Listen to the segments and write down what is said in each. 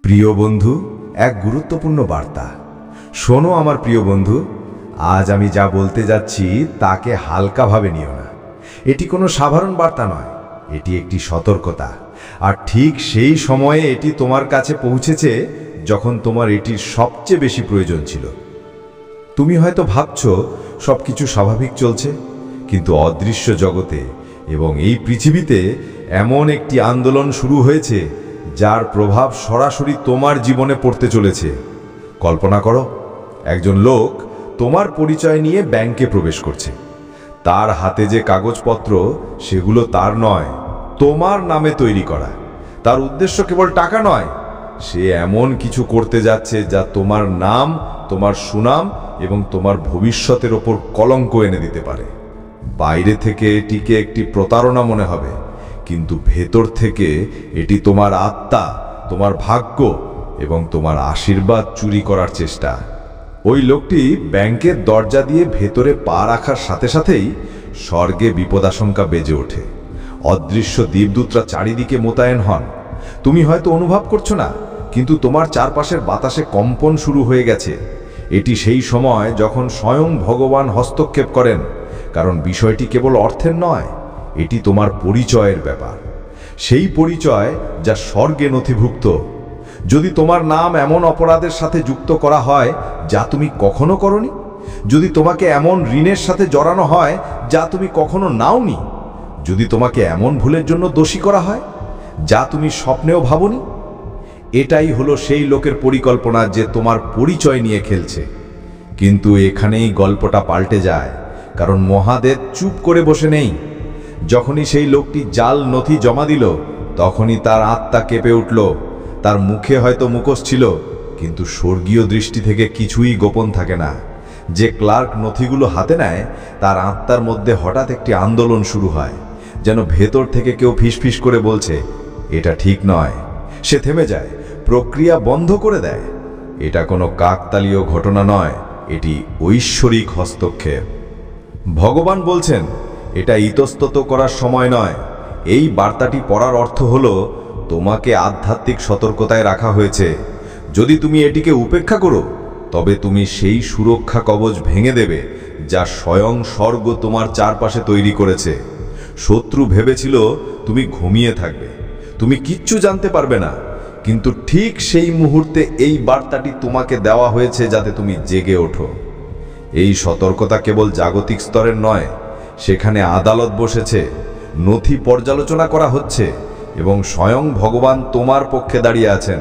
প্রিয় বন্ধু, এক গুরুত্বপূর্ণ বার্তা শোনো আমার প্রিয় বন্ধু। আজ আমি যা বলতে যাচ্ছি তাকে হালকাভাবে নিও না। এটি কোনো সাধারণ বার্তা নয়, এটি একটি সতর্কতা। আর ঠিক সেই সময়ে এটি তোমার কাছে পৌঁছেছে যখন তোমার এটির সবচেয়ে বেশি প্রয়োজন ছিল। তুমি হয়তো ভাবছো সবকিছু স্বাভাবিক চলছে, কিন্তু অদৃশ্য জগতে এবং এই পৃথিবীতে এমন একটি আন্দোলন শুরু হয়েছে যার প্রভাব সরাসরি তোমার জীবনে পড়তে চলেছে। কল্পনা করো, একজন লোক তোমার পরিচয় নিয়ে ব্যাংকে প্রবেশ করছে। তার হাতে যে কাগজপত্র সেগুলো তার নয়, তোমার নামে তৈরি করা। তার উদ্দেশ্য কেবল টাকা নয়, সে এমন কিছু করতে যাচ্ছে যা তোমার নাম, তোমার সুনাম এবং তোমার ভবিষ্যতের ওপর কলঙ্ক এনে দিতে পারে। বাইরে থেকে এটিকে একটি প্রতারণা মনে হবে, কিন্তু ভেতর থেকে এটি তোমার আত্মা, তোমার ভাগ্য এবং তোমার আশীর্বাদ চুরি করার চেষ্টা। ওই লোকটি ব্যাংকের দরজা দিয়ে ভেতরে পা রাখার সাথে সাথেই স্বর্গে বিপদাশঙ্কা বেজে ওঠে। অদৃশ্য দীপদূতরা চারিদিকে মোতায়েন হন। তুমি হয়তো অনুভব করছো না, কিন্তু তোমার চারপাশের বাতাসে কম্পন শুরু হয়ে গেছে। এটি সেই সময় যখন স্বয়ং ভগবান হস্তক্ষেপ করেন, কারণ বিষয়টি কেবল অর্থের নয়, এটি তোমার পরিচয়ের ব্যাপার। সেই পরিচয় যা স্বর্গে নথিভুক্ত। যদি তোমার নাম এমন অপরাধের সাথে যুক্ত করা হয় যা তুমি কখনো করনি, যদি তোমাকে এমন ঋণের সাথে জড়ানো হয় যা তুমি কখনো নাওনি, যদি তোমাকে এমন ভুলের জন্য দোষী করা হয় যা তুমি স্বপ্নেও ভাবনি, এটাই হলো সেই লোকের পরিকল্পনা যে তোমার পরিচয় নিয়ে খেলছে। কিন্তু এখানেই গল্পটা পাল্টে যায়, কারণ মহাদেব চুপ করে বসে নেই। যখনই সেই লোকটি জাল নথি জমা দিল, তখনই তার আত্মা কেঁপে উঠল। তার মুখে হয়তো মুখোশ ছিল, কিন্তু স্বর্গীয় দৃষ্টি থেকে কিছুই গোপন থাকে না। যে ক্লার্ক নথিগুলো হাতে নেয়, তার আত্মার মধ্যে হঠাৎ একটি আন্দোলন শুরু হয়, যেন ভেতর থেকে কেউ ফিসফিস করে বলছে, এটা ঠিক নয়। সে থেমে যায়, প্রক্রিয়া বন্ধ করে দেয়। এটা কোনো কাকতালীয় ঘটনা নয়, এটি ঐশ্বরিক হস্তক্ষেপ। ভগবান বলছেন, এটা ইতস্তত করার সময় নয়। এই বার্তাটি পড়ার অর্থ হলো, তোমাকে আধ্যাত্মিক সতর্কতায় রাখা হয়েছে। যদি তুমি এটিকে উপেক্ষা করো, তবে তুমি সেই সুরক্ষা কবচ ভেঙে দেবে যা স্বয়ং স্বর্গ তোমার চারপাশে তৈরি করেছে। শত্রু ভেবেছিল তুমি ঘুমিয়ে থাকবে, তুমি কিচ্ছু জানতে পারবে না, কিন্তু ঠিক সেই মুহূর্তে এই বার্তাটি তোমাকে দেওয়া হয়েছে যাতে তুমি জেগে ওঠো। এই সতর্কতা কেবল জাগতিক স্তরের নয়, সেখানে আদালত বসেছে, নথি পর্যালোচনা করা হচ্ছে এবং স্বয়ং ভগবান তোমার পক্ষে দাঁড়িয়ে আছেন।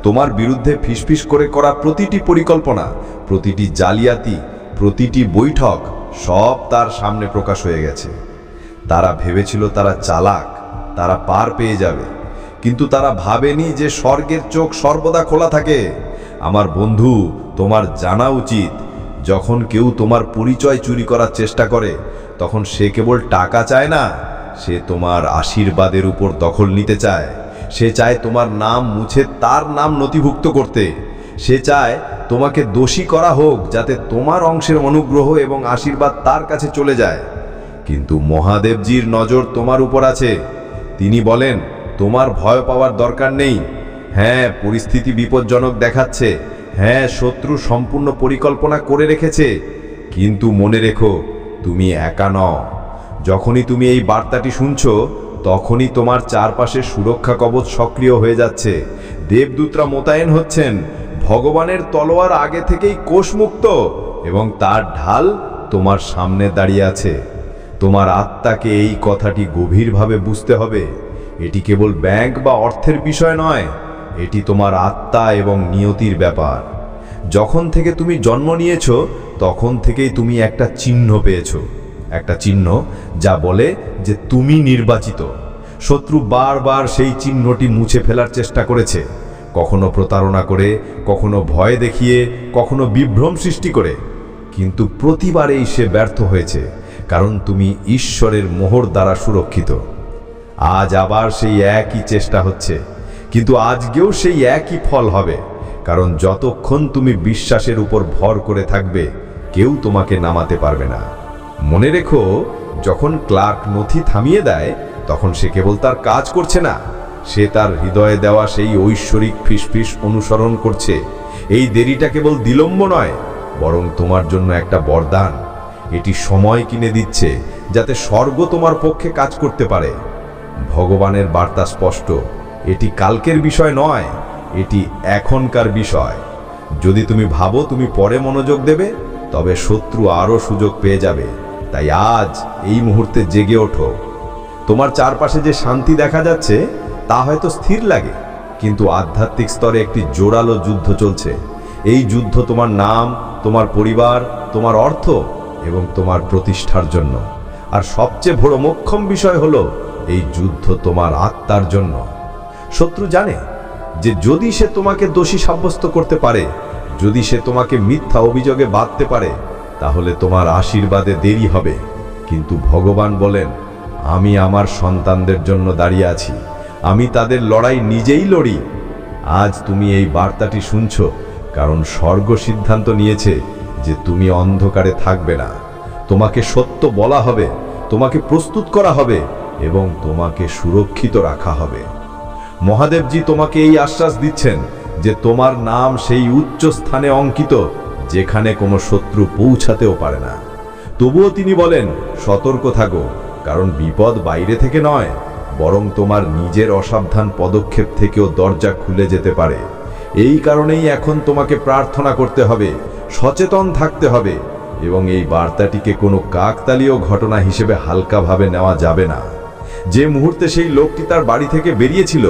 তোমার বিরুদ্ধে ফিসফিস করে করা প্রতিটি পরিকল্পনা, প্রতিটি জালিয়াতি, প্রতিটি বৈঠক সব তার সামনে প্রকাশ হয়ে গেছে। তারা ভেবেছিল তারা চালাক, তারা পার পেয়ে যাবে, কিন্তু তারা ভাবেনি যে স্বর্গের চোখ সর্বদা খোলা থাকে। আমার বন্ধু, তোমার জানা উচিত, যখন কেউ তোমার পরিচয় চুরি করার চেষ্টা করে, তখন সে কেবল টাকা চায় না, সে তোমার আশীর্বাদের উপর দখল নিতে চায়। সে চায় তোমার নাম মুছে তার নাম নথিভুক্ত করতে। সে চায় তোমাকে দোষী করা হোক, যাতে তোমার অংশের অনুগ্রহ এবং আশীর্বাদ তার কাছে চলে যায়। কিন্তু মহাদেবজির নজর তোমার উপর আছে। তিনি বলেন, তোমার ভয় পাওয়ার দরকার নেই। হ্যাঁ, পরিস্থিতি বিপজ্জনক দেখাচ্ছে, হ্যাঁ, শত্রু সম্পূর্ণ পরিকল্পনা করে রেখেছে, কিন্তু মনে রেখো, তুমি একা নও। যখনই তুমি এই বার্তাটি শুনছো, তখনই তোমার চারপাশে সুরক্ষা কবচ সক্রিয় হয়ে যাচ্ছে। দেবদূতরা মোতায়েন হচ্ছেন, ভগবানের তলোয়ার আগে থেকেই কোষমুক্ত এবং তার ঢাল তোমার সামনে দাঁড়িয়ে আছে। তোমার আত্মাকে এই কথাটি গভীরভাবে বুঝতে হবে। এটি কেবল ব্যাংক বা অর্থের বিষয় নয়, এটি তোমার আত্মা এবং নিয়তির ব্যাপার। যখন থেকে তুমি জন্ম নিয়েছো, তখন থেকেই তুমি একটা চিহ্ন পেয়েছো, একটা চিহ্ন যা বলে যে তুমি নির্বাচিত। শত্রু বারবার সেই চিহ্নটি মুছে ফেলার চেষ্টা করেছে, কখনো প্রতারণা করে, কখনো ভয় দেখিয়ে, কখনো বিভ্রম সৃষ্টি করে, কিন্তু প্রতিবারেই সে ব্যর্থ হয়েছে, কারণ তুমি ঈশ্বরের মোহর দ্বারা সুরক্ষিত। আজ আবার সেই একই চেষ্টা হচ্ছে, কিন্তু আজকেও সেই একই ফল হবে, কারণ যতক্ষণ তুমি বিশ্বাসের উপর ভর করে থাকবে, কেউ তোমাকে নামাতে পারবে না। মনে রেখো, যখন ক্লার্ক নথি থামিয়ে দেয়, তখন সে কেবল তার কাজ করছে না, সে তার হৃদয়ে দেওয়া সেই ঐশ্বরিক ফিসফিস অনুসরণ করছে। এই দেরিটা কেবল বিলম্ব নয়, বরং তোমার জন্য একটা বরদান। এটি সময় কিনে দিচ্ছে যাতে স্বর্গ তোমার পক্ষে কাজ করতে পারে। ভগবানের বার্তা স্পষ্ট, এটি কালকের বিষয় নয়, এটি এখনকার বিষয়। যদি তুমি ভাবো তুমি পরে মনোযোগ দেবে, তবে শত্রু আরও সুযোগ পেয়ে যাবে। তাই আজ এই মুহূর্তে জেগে ওঠো। তোমার চারপাশে যে শান্তি দেখা যাচ্ছে তা হয়তো স্থির লাগে, কিন্তু আধ্যাত্মিক স্তরে একটি জোরালো যুদ্ধ চলছে। এই যুদ্ধ তোমার নাম, তোমার পরিবার, তোমার অর্থ এবং তোমার প্রতিষ্ঠার জন্য। আর সবচেয়ে বড় মোক্ষম বিষয় হলো, এই যুদ্ধ তোমার আত্মার জন্য। শত্রু জানে যে যদি সে তোমাকে দোষী সাব্যস্ত করতে পারে, যদি সে তোমাকে মিথ্যা অভিযোগে বাঁধতে পারে, তাহলে তোমার আশীর্বাদে দেরি হবে। কিন্তু ভগবান বলেন, আমি আমার সন্তানদের জন্য দাঁড়িয়ে আছি, আমি তাদের লড়াই নিজেই লড়ি। আজ তুমি এই বার্তাটি শুনছো কারণ স্বর্গ সিদ্ধান্ত নিয়েছে যে তুমি অন্ধকারে থাকবে না। তোমাকে সত্য বলা হবে, তোমাকে প্রস্তুত করা হবে এবং তোমাকে সুরক্ষিত রাখা হবে। মহাদেবজি তোমাকে এই আশ্বাস দিচ্ছেন যে তোমার নাম সেই উচ্চ স্থানে অঙ্কিত যেখানে কোনো শত্রু পৌঁছাতেও পারে না। তবুও তিনি বলেন, সতর্ক থাকো, কারণ বিপদ বাইরে থেকে নয়, বরং তোমার নিজের অসাবধান পদক্ষেপ থেকেও দরজা খুলে যেতে পারে। এই কারণেই এখন তোমাকে প্রার্থনা করতে হবে, সচেতন থাকতে হবে এবং এই বার্তাটিকে কোনো কাকতালীয় ঘটনা হিসেবে হালকাভাবে নেওয়া যাবে না। যে মুহূর্তে সেই লোকটি তার বাড়ি থেকে বেরিয়েছিল,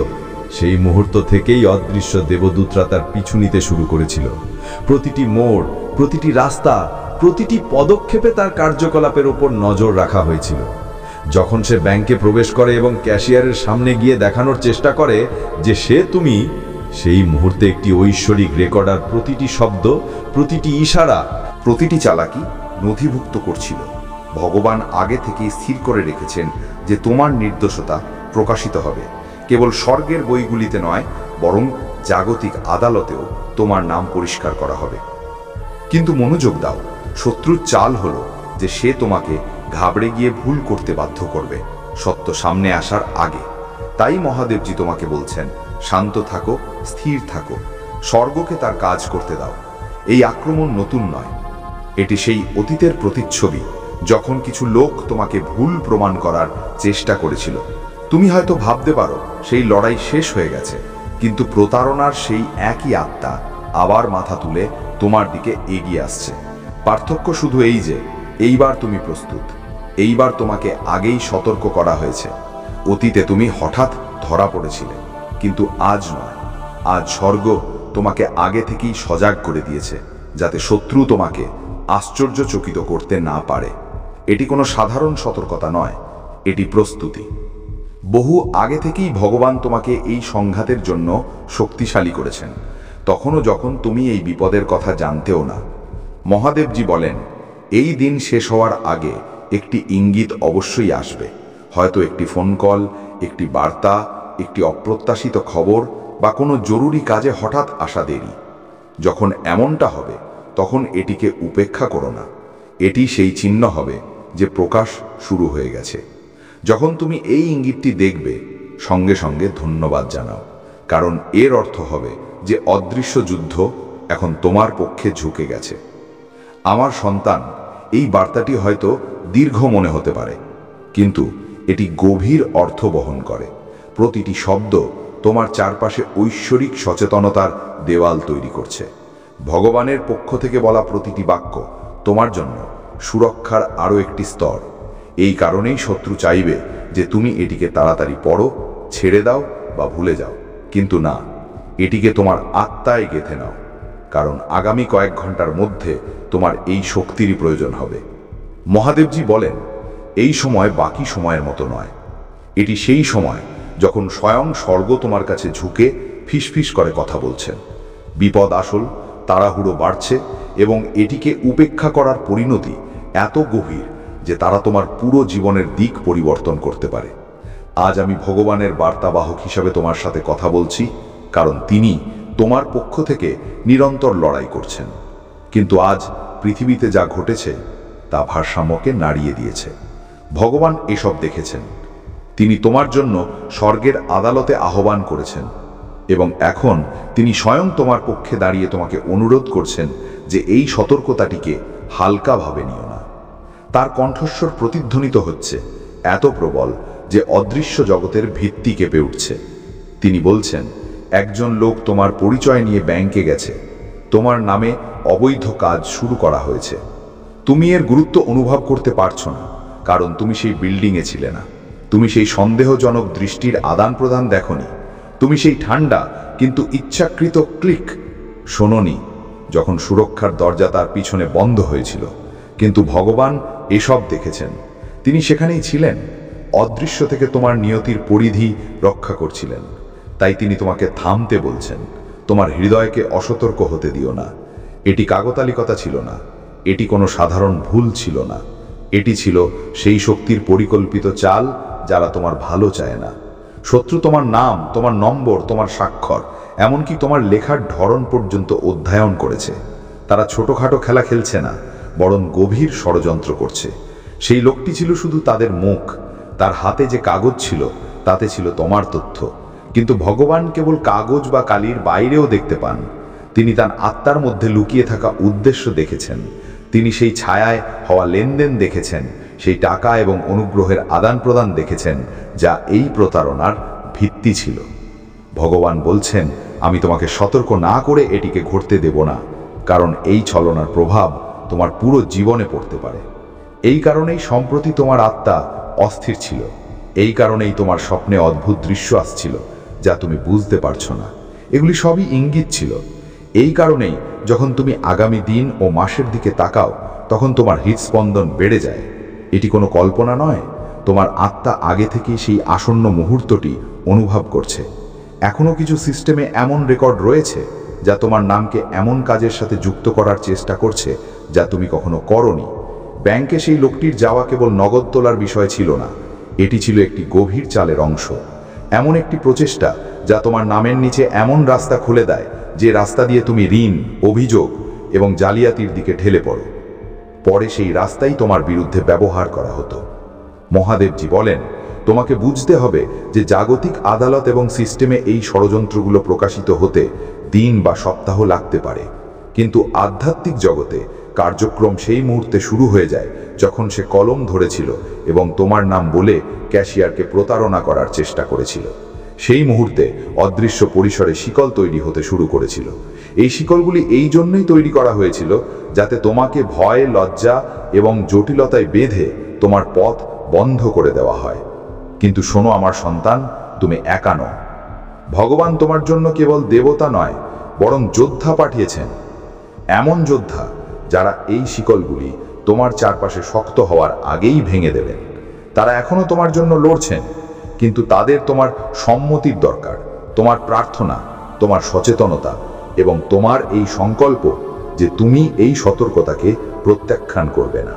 সেই মুহূর্ত থেকেই অদৃশ্য দেবদূতরা তার পিছু নিতে শুরু করেছিল। প্রতিটি মোড়, প্রতিটি রাস্তা, প্রতিটি পদক্ষেপে তার কার্যকলাপের উপর নজর রাখা হয়েছিল। যখন সে ব্যাংকে প্রবেশ করে এবং ক্যাশিয়ারের সামনে গিয়ে দেখানোর চেষ্টা করে যে সে তুমি, সেই মুহূর্তে একটি ঐশ্বরিক রেকর্ডার প্রতিটি শব্দ, প্রতিটি ইশারা, প্রতিটি চালাকি নথিভুক্ত করছিল। ভগবান আগে থেকেই স্থির করে রেখেছেন যে তোমার নির্দোষতা প্রকাশিত হবে। কেবল স্বর্গের বইগুলিতে নয়, বরং জাগতিক আদালতেও তোমার নাম পরিষ্কার করা হবে। কিন্তু মনোযোগ দাও, শত্রুর চাল হলো যে সে তোমাকে ঘাবড়ে গিয়ে ভুল করতে বাধ্য করবে সত্য সামনে আসার আগে। তাই মহাদেবজি তোমাকে বলছেন, শান্ত থাকো, স্থির থাকো, স্বর্গকে তার কাজ করতে দাও। এই আক্রমণ নতুন নয়, এটি সেই অতীতের প্রতিচ্ছবি যখন কিছু লোক তোমাকে ভুল প্রমাণ করার চেষ্টা করেছিল। তুমি হয়তো ভাবতে পারো সেই লড়াই শেষ হয়ে গেছে, কিন্তু প্রতারণার সেই একই আত্মা আবার মাথা তুলে তোমার দিকে এগিয়ে আসছে। পার্থক্য শুধু এই যে এইবার তুমি প্রস্তুত, এইবার তোমাকে আগেই সতর্ক করা হয়েছে। অতীতে তুমি হঠাৎ ধরা পড়েছিলে, কিন্তু আজ নয়। আজ স্বর্গ তোমাকে আগে থেকেই সজাগ করে দিয়েছে, যাতে শত্রু তোমাকে আশ্চর্যচকিত করতে না পারে। এটি কোনো সাধারণ সতর্কতা নয়, এটি প্রস্তুতি। বহু আগে থেকেই ভগবান তোমাকে এই সংঘাতের জন্য শক্তিশালী করেছেন, তখনও যখন তুমি এই বিপদের কথা জানতেও না। মহাদেবজি বলেন, এই দিন শেষ হওয়ার আগে একটি ইঙ্গিত অবশ্যই আসবে, হয়তো একটি ফোন কল, একটি বার্তা, একটি অপ্রত্যাশিত খবর বা কোনো জরুরি কাজে হঠাৎ আসা দেরি। যখন এমনটা হবে, তখন এটিকে উপেক্ষা করো না। এটি সেই চিহ্ন হবে যে প্রকাশ শুরু হয়ে গেছে। যখন তুমি এই ইঙ্গিতটি দেখবে, সঙ্গে সঙ্গে ধন্যবাদ জানাও, কারণ এর অর্থ হবে যে অদৃশ্য যুদ্ধ এখন তোমার পক্ষে ঝুঁকে গেছে। আমার সন্তান, এই বার্তাটি হয়তো দীর্ঘ মনে হতে পারে, কিন্তু এটি গভীর অর্থ বহন করে। প্রতিটি শব্দ তোমার চারপাশে ঐশ্বরিক সচেতনতার দেওয়াল তৈরি করছে। ভগবানের পক্ষ থেকে বলা প্রতিটি বাক্য তোমার জন্য সুরক্ষার আরও একটি স্তর। এই কারণেই শত্রু চাইবে যে তুমি এটিকে তাড়াতাড়ি পড়ো, ছেড়ে দাও বা ভুলে যাও, কিন্তু না, এটিকে তোমার আত্মায় গেঁথে নাও, কারণ আগামী কয়েক ঘন্টার মধ্যে তোমার এই শক্তিরই প্রয়োজন হবে। মহাদেবজি বলেন, এই সময় বাকি সময়ের মতো নয়। এটি সেই সময় যখন স্বয়ং স্বর্গ তোমার কাছে ঝুঁকে ফিসফিস করে কথা বলছেন। বিপদ আসল, তাড়াহুড়ো বাড়ছে এবং এটিকে উপেক্ষা করার পরিণতি এত গভীর যে তারা তোমার পুরো জীবনের দিক পরিবর্তন করতে পারে। আজ আমি ভগবানের বার্তাবাহক হিসাবে তোমার সাথে কথা বলছি, কারণ তিনি তোমার পক্ষ থেকে নিরন্তর লড়াই করছেন। কিন্তু আজ পৃথিবীতে যা ঘটেছে তা ভারসাম্যকে নাড়িয়ে দিয়েছে। ভগবান এসব দেখেছেন। তিনি তোমার জন্য স্বর্গের আদালতে আহ্বান করেছেন এবং এখন তিনি স্বয়ং তোমার পক্ষে দাঁড়িয়ে তোমাকে অনুরোধ করছেন যে এই সতর্কতাটিকে হালকাভাবে নিও না। তার কণ্ঠস্বর প্রতিধ্বনিত হচ্ছে এত প্রবল যে অদৃশ্য জগতের ভিত্তি কেঁপে উঠছে। তিনি বলছেন, একজন লোক তোমার পরিচয় নিয়ে ব্যাংকে গেছে, তোমার নামে অবৈধ কাজ শুরু করা হয়েছে। তুমি এর গুরুত্ব অনুভব করতে পারছো না, কারণ তুমি সেই বিল্ডিংয়ে ছিলে না। তুমি সেই সন্দেহজনক দৃষ্টির আদান প্রদান দেখনি। তুমি সেই ঠান্ডা কিন্তু ইচ্ছাকৃত ক্লিক শোনোনি যখন সুরক্ষার দরজা তার পিছনে বন্ধ হয়েছিল। কিন্তু ভগবান এসব দেখেছেন। তিনি সেখানেই ছিলেন, অদৃশ্য থেকে তোমার নিয়তির পরিধি রক্ষা করছিলেন। তাই তিনি তোমাকে থামতে বলছেন। তোমার হৃদয়কে অসতর্ক হতে দিও না। এটি কাকতালীয়তা ছিল না, এটি কোনো সাধারণ ভুল ছিল না। এটি ছিল সেই শক্তির পরিকল্পিত চাল যারা তোমার ভালো চায় না। শত্রু তোমার নাম, তোমার নম্বর, তোমার স্বাক্ষর, এমনকি তোমার লেখার ধরন পর্যন্ত অধ্যয়ন করেছে। তারা ছোটখাটো খেলা খেলছে না, বরং গভীর ষড়যন্ত্র করছে। সেই লোকটি ছিল শুধু তাদের মুখ, তার হাতে যে কাগজ ছিল তাতে ছিল তোমার তথ্য। কিন্তু ভগবান কেবল কাগজ বা কালির বাইরেও দেখতে পান। তিনি তার আত্মার মধ্যে লুকিয়ে থাকা উদ্দেশ্য দেখেছেন। তিনি সেই ছায়ায় হওয়া লেনদেন দেখেছেন, সেই টাকা এবং অনুগ্রহের আদান প্রদান দেখেছেন, যা এই প্রতারণার ভিত্তি ছিল। ভগবান বলছেন, আমি তোমাকে সতর্ক না করে এটিকে ঘটতে দেব না, কারণ এই ছলনার প্রভাব তোমার পুরো জীবনে পড়তে পারে। এই কারণেই সম্প্রতি তোমার আত্মা অস্থির ছিল। এই কারণেই তোমার স্বপ্নে অদ্ভুত দৃশ্য আসছিল যা তুমি বুঝতে পারছো না। এগুলি সবই ইঙ্গিত ছিল। এই কারণেই যখন তুমি আগামী দিন ও মাসের দিকে তাকাও, তখন তোমার হৃদস্পন্দন বেড়ে যায়। এটি কোনো কল্পনা নয়, তোমার আত্মা আগে থেকেই সেই আসন্ন মুহূর্তটি অনুভব করছে। এখনও কিছু সিস্টেমে এমন রেকর্ড রয়েছে যা তোমার নামকে এমন কাজের সাথে যুক্ত করার চেষ্টা করছে যা তুমি কখনো করনি। ব্যাংকে সেই লোকটির যাওয়া কেবল নগদ তোলার বিষয় ছিল না, এটি ছিল একটি গভীর চালের অংশ। এমন একটি প্রচেষ্টা যা তোমার নামের নিচে এমন রাস্তা খুলে দেয় যে রাস্তা দিয়ে তুমি ঋণ, অভিযোগ এবং জালিয়াতির দিকে ঠেলে পড়ো। পরে সেই রাস্তাই তোমার বিরুদ্ধে ব্যবহার করা হতো। মহাদেবজি বলেন, তোমাকে বুঝতে হবে যে জাগতিক আদালত এবং সিস্টেমে এই ষড়যন্ত্রগুলো প্রকাশিত হতে দিন বা সপ্তাহ লাগতে পারে, কিন্তু আধ্যাত্মিক জগতে কার্যক্রম সেই মুহূর্তে শুরু হয়ে যায় যখন সে কলম ধরেছিল এবং তোমার নাম বলে ক্যাশিয়ারকে প্রতারণা করার চেষ্টা করেছিল। সেই মুহূর্তে অদৃশ্য পরিসরে শিকল তৈরি হতে শুরু করেছিল। এই শিকলগুলি এই জন্যই তৈরি করা হয়েছিল যাতে তোমাকে ভয়, লজ্জা এবং জটিলতায় বেঁধে তোমার পথ বন্ধ করে দেওয়া হয়। কিন্তু শোনো আমার সন্তান, তুমি একা নও। ভগবান তোমার জন্য কেবল দেবতা নয়, বরং যোদ্ধা পাঠিয়েছেন। এমন যোদ্ধা যারা এই শিকলগুলি তোমার চারপাশে শক্ত হওয়ার আগেই ভেঙে দেবেন। তারা এখনো তোমার জন্য লড়ছেন, কিন্তু তাদের তোমার সম্মতির দরকার, তোমার প্রার্থনা, তোমার সচেতনতা এবং তোমার এই সংকল্প যে তুমি এই সতর্কতাকে প্রত্যাখ্যান করবে না।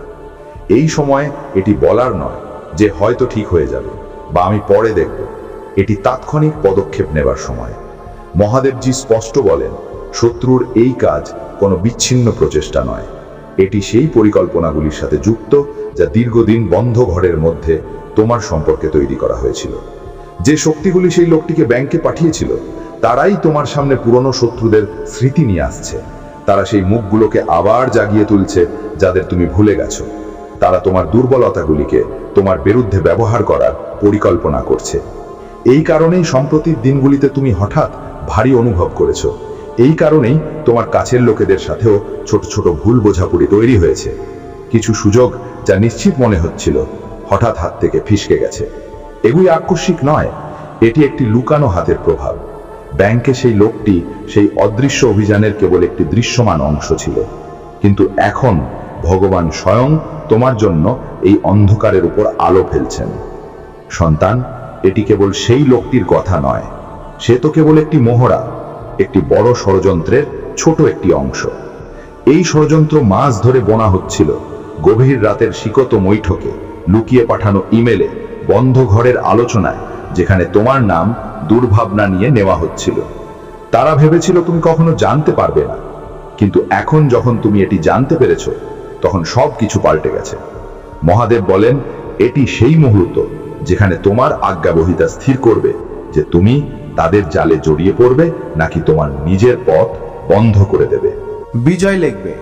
এই সময় এটি বলার নয় যে হয়তো ঠিক হয়ে যাবে বা আমি পরে দেখব। এটি তাৎক্ষণিক পদক্ষেপ নেবার সময়। মহাদেবজি স্পষ্ট বলেন, শত্রুর এই কাজ কোনো বিচ্ছিন্ন প্রচেষ্টা নয়, এটি সেই পরিকল্পনাগুলির সাথে যুক্ত যা দীর্ঘদিন বন্ধ ঘরের মধ্যে তোমার সম্পর্কে তৈরি করা হয়েছিল। যে শক্তিগুলি সেই লোকটিকে ব্যাংকে পাঠিয়েছিল, তারাই তোমার সামনে পুরনো শত্রুদের স্মৃতি নিয়ে আসছে। তারা সেই মুখগুলোকে আবার জাগিয়ে তুলছে যাদের তুমি ভুলে গেছো। তারা তোমার দুর্বলতাগুলিকে তোমার বিরুদ্ধে ব্যবহার করার পরিকল্পনা করছে। এই কারণেই সম্প্রতির দিনগুলিতে তুমি হঠাৎ ভারী অনুভব করেছো। এই কারণেই তোমার কাছের লোকেদের সাথেও ছোট ছোট ভুল বোঝাপড়ি তৈরি হয়েছে। কিছু সুযোগ যা নিশ্চিত মনে হচ্ছিল হঠাৎ হাত থেকে ফিসকে গেছে। এগুলি আকস্মিক নয়, এটি একটি লুকানো হাতের প্রভাব। ব্যাংকে সেই লোকটি সেই অদৃশ্য অভিযানের কেবল একটি দৃশ্যমান অংশ ছিল, কিন্তু এখন ভগবান স্বয়ং তোমার জন্য এই অন্ধকারের উপর আলো ফেলছেন। সন্তান, এটি কেবল সেই লোকটির কথা নয়, সে তো কেবল একটি মোহরা, একটি বড় ষড়যন্ত্রের ছোট একটি অংশ। এই ষড়যন্ত্র মাস ধরে বোনা হচ্ছিল, গভীর রাতের শিকত বৈঠকে, লুকিয়ে পাঠানো ইমেলে, বন্ধ ঘরের আলোচনায়, যেখানে তোমার নাম দুর্ভাবনা নিয়ে নেওয়া হচ্ছিল। তারা ভেবেছিল তুমি কখনো জানতে পারবে না, কিন্তু এখন যখন তুমি এটি জানতে পেরেছো, তখন সব কিছু পাল্টে গেছে। মহাদেব বলেন, এটি সেই মুহূর্ত যেখানে তোমার আজ্ঞাবহিতা স্থির করবে যে তুমি তাদের জালে জড়িয়ে পড়বে নাকি তোমার নিজের পথ বন্ধ করে দেবে। বিজয় লিখবে,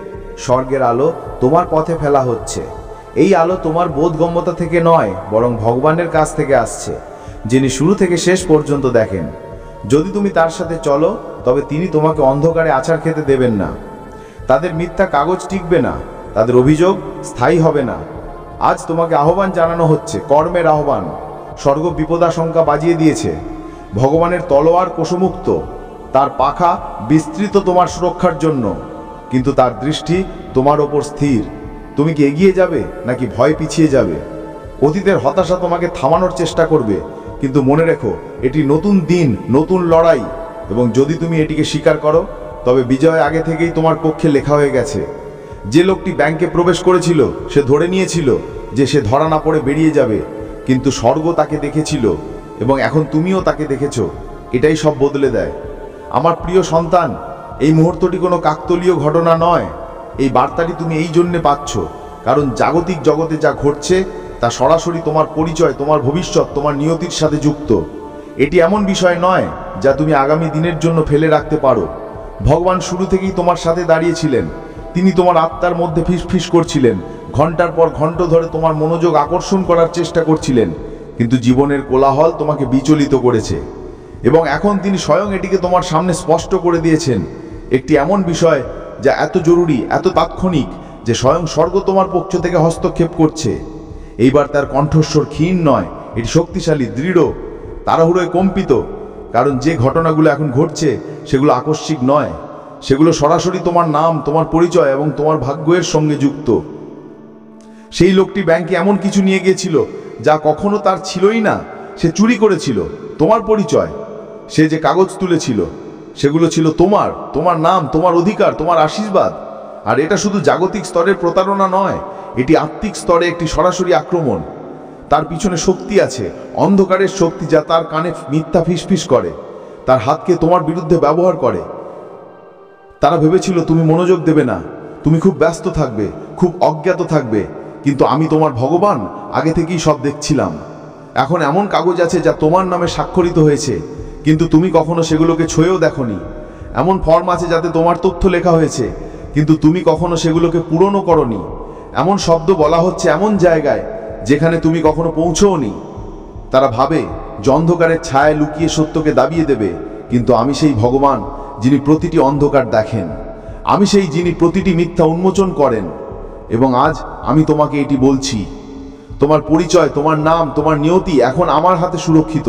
স্বর্গের আলো তোমার পথে ফেলা হচ্ছে। এই আলো তোমার বোধগম্যতা থেকে নয়, বরং ভগবানের কাছ থেকে আসছে, যিনি শুরু থেকে শেষ পর্যন্ত দেখেন। যদি তুমি তার সাথে চলো, তবে তিনি তোমাকে অন্ধকারে আছাড় খেতে দেবেন না। তাদের মিথ্যা কাগজ টিকবে না, তাদের অভিযোগ স্থায়ী হবে না। আজ তোমাকে আহ্বান জানানো হচ্ছে, কর্মের আহ্বান। স্বর্গ বিপদাশঙ্কা বাজিয়ে দিয়েছে। ভগবানের তলোয়ার কোষমুক্ত, তার পাখা বিস্তৃত তোমার সুরক্ষার জন্য, কিন্তু তার দৃষ্টি তোমার ওপর স্থির। তুমি কি এগিয়ে যাবে নাকি ভয় পিছিয়ে যাবে? অতীতের হতাশা তোমাকে থামানোর চেষ্টা করবে, কিন্তু মনে রেখো, এটি নতুন দিন, নতুন লড়াই, এবং যদি তুমি এটিকে স্বীকার করো, তবে বিজয় আগে থেকেই তোমার পক্ষে লেখা হয়ে গেছে। যে লোকটি ব্যাংকে প্রবেশ করেছিল, সে ধরে নিয়েছিল যে সে ধরা না পড়ে বেরিয়ে যাবে, কিন্তু স্বর্গ তাকে দেখেছিল, এবং এখন তুমিও তাকে দেখেছ। এটাই সব বদলে দেয়। আমার প্রিয় সন্তান, এই মুহূর্তটি কোনো কাকতালীয় ঘটনা নয়। এই বার্তাটি তুমি এই জন্যে পাচ্ছ, কারণ জাগতিক জগতে যা ঘটছে তা সরাসরি তোমার পরিচয়, তোমার ভবিষ্যৎ, তোমার নিয়তির সাথে যুক্ত। এটি এমন বিষয় নয় যা তুমি আগামী দিনের জন্য ফেলে রাখতে পারো। ভগবান শুরু থেকেই তোমার সাথে দাঁড়িয়েছিলেন। তিনি তোমার আত্মার মধ্যে ফিসফিস করছিলেন, ঘন্টার পর ঘন্টা ধরে তোমার মনোযোগ আকর্ষণ করার চেষ্টা করছিলেন, কিন্তু জীবনের কোলাহল তোমাকে বিচলিত করেছে। এবং এখন তিনি স্বয়ং এটিকে তোমার সামনে স্পষ্ট করে দিয়েছেন। একটি এমন বিষয় যা এত জরুরি, এত তাৎক্ষণিক যে স্বয়ং স্বর্গ তোমার পক্ষ থেকে হস্তক্ষেপ করছে। এইবার তার কণ্ঠস্বর ক্ষীণ নয়, এটি শক্তিশালী, দৃঢ়, তাড়াহুড়োয় কম্পিত, কারণ যে ঘটনাগুলো এখন ঘটছে সেগুলো আকস্মিক নয়। সেগুলো সরাসরি তোমার নাম, তোমার পরিচয় এবং তোমার ভাগ্যের সঙ্গে যুক্ত। সেই লোকটি ব্যাংকে এমন কিছু নিয়ে গিয়েছিল যা কখনো তার ছিলই না। সে চুরি করেছিল তোমার পরিচয়। সে যে কাগজ তুলেছিল সেগুলো ছিল তোমার, তোমার নাম, তোমার অধিকার, তোমার আশীর্বাদ। আর এটা শুধু জাগতিক স্তরের প্রতারণা নয়, এটি আত্মিক স্তরে একটি সরাসরি আক্রমণ। তার পিছনে শক্তি আছে, অন্ধকারের শক্তি, যা তার কানে মিথ্যা ফিসফিস করে, তার হাতকে তোমার বিরুদ্ধে ব্যবহার করে। তারা ভেবেছিল তুমি মনোযোগ দেবে না, তুমি খুব ব্যস্ত থাকবে, খুব অজ্ঞাত থাকবে, কিন্তু আমি তোমার ভগবান আগে থেকেই সব দেখছিলাম। এখন এমন কাগজ আছে যা তোমার নামে স্বাক্ষরিত হয়েছে, কিন্তু তুমি কখনো সেগুলোকে ছুঁয়েও দেখোনি। এমন ফর্ম আছে যাতে তোমার তথ্য লেখা হয়েছে, কিন্তু তুমি কখনো সেগুলোকে পূরণও করনি। এমন শব্দ বলা হচ্ছে এমন জায়গায় যেখানে তুমি কখনো পৌঁছওনি। তারা ভাবে যে অন্ধকারের ছায়া লুকিয়ে সত্যকে দাবিয়ে দেবে, কিন্তু আমি সেই ভগবান যিনি প্রতিটি অন্ধকার দেখেন। আমি সেই যিনি প্রতিটি মিথ্যা উন্মোচন করেন। এবং আজ আমি তোমাকে এটি বলছি, তোমার পরিচয়, তোমার নাম, তোমার নিয়তি এখন আমার হাতে সুরক্ষিত।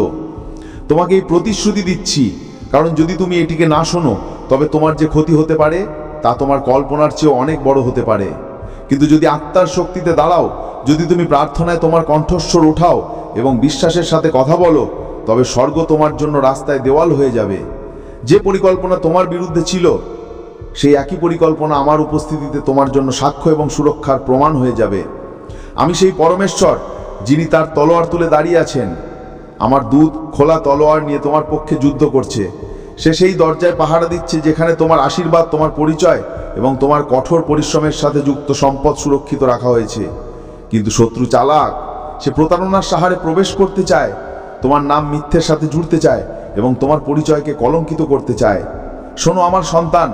তোমাকে এই প্রতিশ্রুতি দিচ্ছি, কারণ যদি তুমি এটিকে না শোনো, তবে তোমার যে ক্ষতি হতে পারে তা তোমার কল্পনার চেয়েও অনেক বড় হতে পারে। কিন্তু যদি আত্মার শক্তিতে দাঁড়াও, যদি তুমি প্রার্থনায় তোমার কণ্ঠস্বর ওঠাও এবং বিশ্বাসের সাথে কথা বলো, তবে স্বর্গ তোমার জন্য রাস্তায় দেওয়াল হয়ে যাবে। যে পরিকল্পনা তোমার বিরুদ্ধে ছিল, সেই একই পরিকল্পনা আমার উপস্থিতিতে তোমার জন্য সাক্ষ্য এবং সুরক্ষার প্রমাণ হয়ে যাবে। আমি সেই পরমেশ্বর যিনি তার তলোয়ার তুলে দাঁড়িয়ে আছেন। আমার দূত খোলা তলোয়ার নিয়ে তোমার পক্ষে যুদ্ধ করছে। সে সেই দরজায় পাহারা দিচ্ছে যেখানে তোমার আশীর্বাদ, তোমার পরিচয় এবং তোমার কঠোর পরিশ্রমের সাথে যুক্ত সম্পদ সুরক্ষিত রাখা হয়েছে। কিন্তু শত্রু চালাক, সে প্রতারণার সাহারে প্রবেশ করতে চায়, তোমার নাম মিথ্যের সাথে জুড়তে চায় এবং তোমার পরিচয়কে কলঙ্কিত করতে চায়। শোনো আমার সন্তান,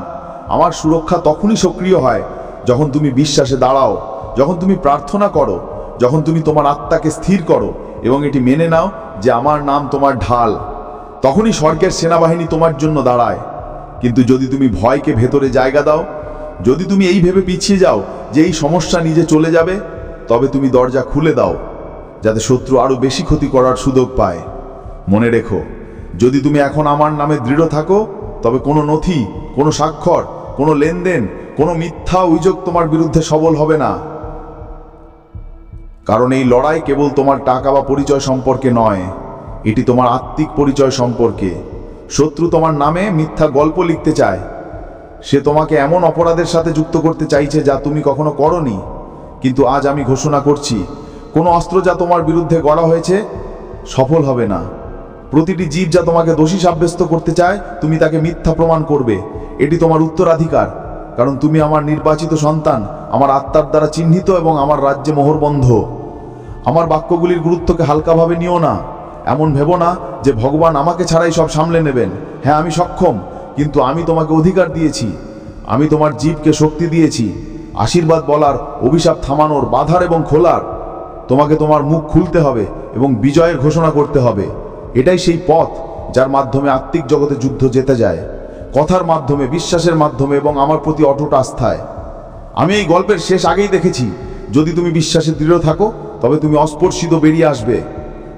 আমার সুরক্ষা তখনই সক্রিয় হয় যখন তুমি বিশ্বাসে দাঁড়াও, যখন তুমি প্রার্থনা করো, যখন তুমি তোমার আত্মাকে স্থির করো এবং এটি মেনে নাও যে আমার নাম তোমার ঢাল। তখনই স্বর্গের সেনাবাহিনী তোমার জন্য দাঁড়ায়। কিন্তু যদি তুমি ভয়কে ভেতরে জায়গা দাও, যদি তুমি এই ভেবে পিছিয়ে যাও যে এই সমস্যা নিজে চলে যাবে, তবে তুমি দরজা খুলে দাও যাতে শত্রু আরো বেশি ক্ষতি করার সুযোগ পায়। মনে রেখো, যদি তুমি এখন আমার নামে দৃঢ় থাকো, তবে কোনো নথি, কোনো স্বাক্ষর, কোনো লেনদেন, কোনো মিথ্যা অভিযোগ তোমার বিরুদ্ধে সবল হবে না। কারণ এই লড়াই কেবল তোমার টাকা বা পরিচয় সম্পর্কে নয়, এটি তোমার আত্মিক পরিচয় সম্পর্কে। শত্রু তোমার নামে মিথ্যা গল্প লিখতে চায়। সে তোমাকে এমন অপরাধের সাথে যুক্ত করতে চাইছে যা তুমি কখনো করনি। কিন্তু আজ আমি ঘোষণা করছি, কোনো অস্ত্র যা তোমার বিরুদ্ধে গড়া হয়েছে সফল হবে না। প্রতিটি জীব যা তোমাকে দোষী সাব্যস্ত করতে চায়, তুমি তাকে মিথ্যা প্রমাণ করবে। এটি তোমার উত্তরাধিকার, কারণ তুমি আমার নির্বাচিত সন্তান, আমার আত্মার দ্বারা চিহ্নিত এবং আমার রাজ্যে মোহরবন্ধ। আমার বাক্যগুলির গুরুত্বকে হালকাভাবে নিও না। এমন ভেবো না যে ভগবান আমাকে ছাড়াই সব সামলে নেবেন। হ্যাঁ, আমি সক্ষম, কিন্তু আমি তোমাকে অধিকার দিয়েছি। আমি তোমার জীবকে শক্তি দিয়েছি, আশীর্বাদ বলার, অভিশাপ থামানোর, বাধার এবং খোলার। তোমাকে তোমার মুখ খুলতে হবে এবং বিজয়ের ঘোষণা করতে হবে। এটাই সেই পথ যার মাধ্যমে আত্মিক জগতে যুদ্ধ জিতে যায়, কথার মাধ্যমে, বিশ্বাসের মাধ্যমে এবং আমার প্রতি অটুট আস্থায়। আমি এই গল্পের শেষ আগেই দেখেছি, যদি তুমি বিশ্বাসে দৃঢ় থাকো তবে তুমি অস্পর্শিত বেরিয়ে আসবে।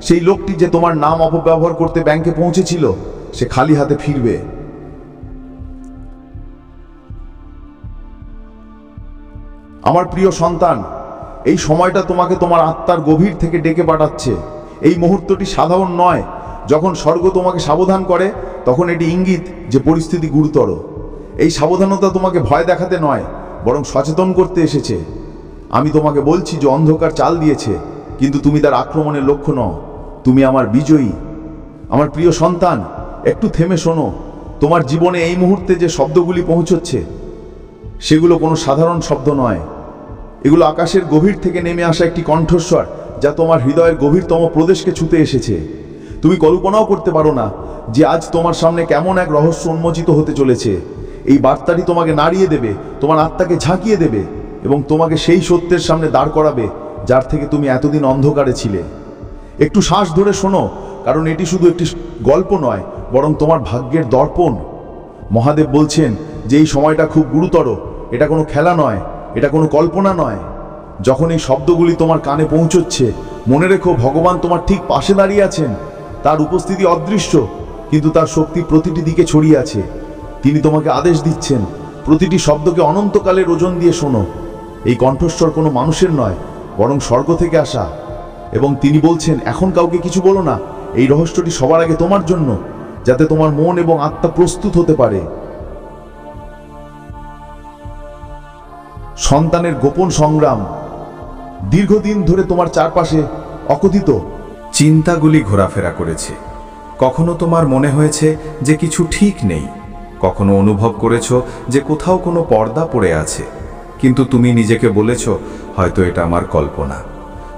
সেই লোকটি যে তোমার নাম অপব্যবহার করতে ব্যাংকে পৌঁছেছিল, সে খালি হাতে ফিরবে। আমার প্রিয় সন্তান, এই সময়টা তোমাকে তোমার আত্মার গভীর থেকে ডেকে পাঠাচ্ছে। এই মুহূর্তটি সাধারণ নয়। যখন স্বর্গ তোমাকে সাবধান করে, তখন এটি ইঙ্গিত যে পরিস্থিতি গুরুতর। এই সাবধানতা তোমাকে ভয় দেখাতে নয়, বরং সচেতন করতে এসেছে। আমি তোমাকে বলছি যে অন্ধকার চাল দিয়েছে, কিন্তু তুমি তার আক্রমণের লক্ষ্য নও, তুমি আমার বিজয়ী। আমার প্রিয় সন্তান, একটু থেমে শোনো। তোমার জীবনে এই মুহূর্তে যে শব্দগুলি পৌঁছচ্ছে, সেগুলো কোনো সাধারণ শব্দ নয়। এগুলো আকাশের গভীর থেকে নেমে আসা একটি কণ্ঠস্বর, যা তোমার হৃদয়ের গভীরতম প্রদেশকে ছুঁতে এসেছে। তুমি কল্পনাও করতে পারো না যে আজ তোমার সামনে কেমন এক রহস্য উন্মোচিত হতে চলেছে। এই বার্তাটি তোমাকে নাড়িয়ে দেবে, তোমার আত্মাকে ঝাঁকিয়ে দেবে এবং তোমাকে সেই সত্যের সামনে দাঁড় করাবে যার থেকে তুমি এতদিন অন্ধকারে ছিলে। একটু শ্বাস ধরে শোনো, কারণ এটি শুধু একটি গল্প নয়, বরং তোমার ভাগ্যের দর্পণ। মহাদেব বলছেন যে এই সময়টা খুব গুরুতর। এটা কোনো খেলা নয়, এটা কোনো কল্পনা নয়। যখন এই শব্দগুলি তোমার কানে পৌঁছচ্ছে, মনে রেখো ভগবান তোমার ঠিক পাশে দাঁড়িয়ে আছেন। তার উপস্থিতি অদৃশ্য, কিন্তু তার শক্তি প্রতিটি দিকে ছড়িয়ে আছে। তিনি তোমাকে আদেশ দিচ্ছেন, প্রতিটি শব্দকে অনন্তকালের ওজন দিয়ে শোনো। এই কণ্ঠস্বর কোনো মানুষের নয়, বরং স্বর্গ থেকে আসা। এবং তিনি বলছেন, এখন কাউকে কিছু বলো না। এই রহস্যটি সবার আগে তোমার জন্য, যাতে তোমার মন এবং আত্মা প্রস্তুত হতে পারে। সন্তানের গোপন সংগ্রাম। দীর্ঘদিন ধরে তোমার চারপাশে অকথিত চিন্তাগুলি ঘোরাফেরা করেছে। কখনো তোমার মনে হয়েছে যে কিছু ঠিক নেই, কখনো অনুভব করেছো যে কোথাও কোনো পর্দা পড়ে আছে, কিন্তু তুমি নিজেকে বলেছ, হয়তো এটা আমার কল্পনা।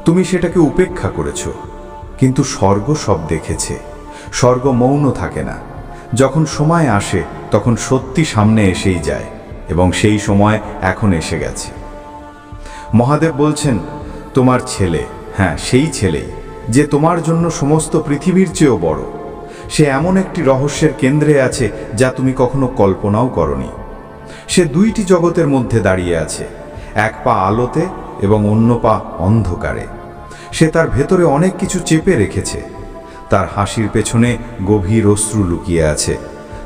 তুমি সেটাকে উপেক্ষা করেছো। কিন্তু স্বর্গ সব দেখেছে। স্বর্গ মৌন থাকে না। যখন সময় আসে, তখন সত্যি সামনে এসেই যায়, এবং সেই সময় এখন এসে গেছে। মহাদেব বলছেন, তোমার ছেলে, হ্যাঁ সেই ছেলেই, যে তোমার জন্য সমস্ত পৃথিবীর চেয়েও বড়। সে এমন একটি রহস্যের কেন্দ্রে আছে যা তুমি কখনো কল্পনাও করনি। সে দুইটি জগতের মধ্যে দাঁড়িয়ে আছে, এক পা আলোতে এবং অন্য পা অন্ধকারে। সে তার ভেতরে অনেক কিছু চেপে রেখেছে। তার হাসির পেছনে গভীর অশ্রু লুকিয়ে আছে।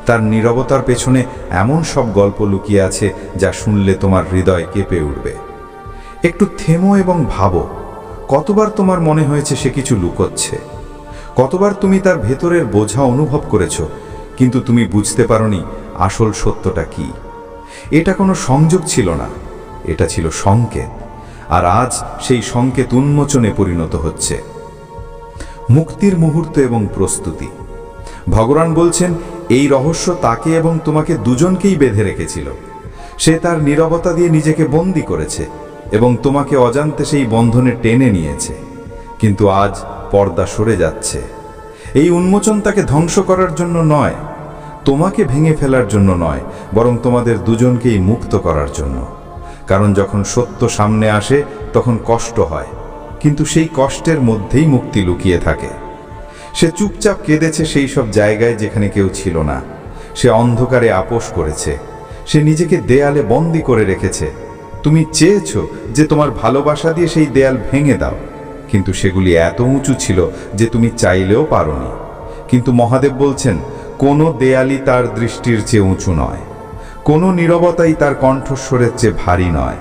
তার নীরবতার পেছনে এমন সব গল্প লুকিয়ে আছে যা শুনলে তোমার হৃদয় কেঁপে উঠবে। একটু থেমো এবং ভাবো, কতবার তোমার মনে হয়েছে সে কিছু লুকোচ্ছে? কতবার তুমি তার ভেতরের বোঝা অনুভব করেছো, কিন্তু তুমি বুঝতে পারোনি আসল সত্যটা কি? এটা কোনো সংযোগ ছিল না, এটা ছিল সংকেত। আর আজ সেই সংকেত উন্মোচনে পরিণত হচ্ছে। মুক্তির মুহূর্ত এবং প্রস্তুতি। ভগবান বলছেন, এই রহস্য তাকে এবং তোমাকে দুজনকেই বেঁধে রেখেছিল। সে তার নীরবতা দিয়ে নিজেকে বন্দী করেছে এবং তোমাকে অজান্তে সেই বন্ধনে টেনে নিয়েছে। কিন্তু আজ পর্দা সরে যাচ্ছে। এই উন্মোচন তাকে ধ্বংস করার জন্য নয়, তোমাকে ভেঙে ফেলার জন্য নয়, বরং তোমাদের দুজনকেই মুক্ত করার জন্য। কারণ যখন সত্য সামনে আসে তখন কষ্ট হয়, কিন্তু সেই কষ্টের মধ্যেই মুক্তি লুকিয়ে থাকে। সে চুপচাপ কেঁদেছে সেই সব জায়গায় যেখানে কেউ ছিল না। সে অন্ধকারে আপোষ করেছে। সে নিজেকে দেয়ালে বন্দী করে রেখেছে। তুমি চেয়েছো যে তোমার ভালোবাসা দিয়ে সেই দেয়াল ভেঙে দাও, কিন্তু সেগুলি এত উঁচু ছিল যে তুমি চাইলেও পারোনি। কিন্তু মহাদেব বলছেন, কোনো দেয়ালই তার দৃষ্টির চেয়ে উঁচু নয়, কোনো নীরবতাই তার কণ্ঠস্বরের চেয়ে ভারী নয়,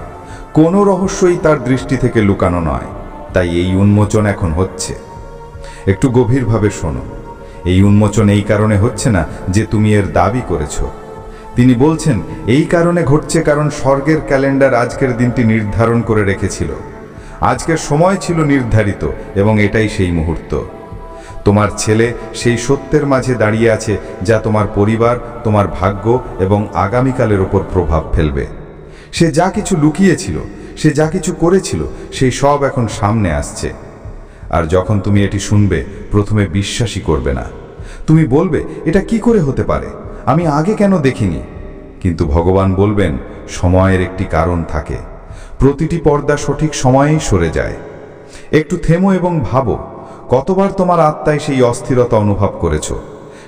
কোনো রহস্যই তার দৃষ্টি থেকে লুকানো নয়। তাই এই উন্মোচন এখন হচ্ছে। একটু গভীরভাবে শোনো। এই উন্মোচন এই কারণে হচ্ছে না যে তুমি এর দাবি করেছো। তিনি বলছেন, এই কারণে ঘটছে কারণ স্বর্গের ক্যালেন্ডার আজকের দিনটি নির্ধারণ করে রেখেছিল। আজকের সময় ছিল নির্ধারিত এবং এটাই সেই মুহূর্ত। তোমার ছেলে সেই সত্যের মাঝে দাঁড়িয়ে আছে যা তোমার পরিবার, তোমার ভাগ্য এবং আগামীকালের ওপর প্রভাব ফেলবে। সে যা কিছু লুকিয়েছিল, সে যা কিছু করেছিল, সেই সব এখন সামনে আসছে। আর যখন তুমি এটি শুনবে প্রথমে বিশ্বাসই করবে না। তুমি বলবে, এটা কি করে হতে পারে, আমি আগে কেন দেখিনি? কিন্তু ভগবান বলবেন, সময়ের একটি কারণ থাকে। প্রতিটি পর্দা সঠিক সময়েই সরে যায়। একটু থেমো এবং ভাবো, কতবার তোমার আত্মায় সেই অস্থিরতা অনুভব করেছ?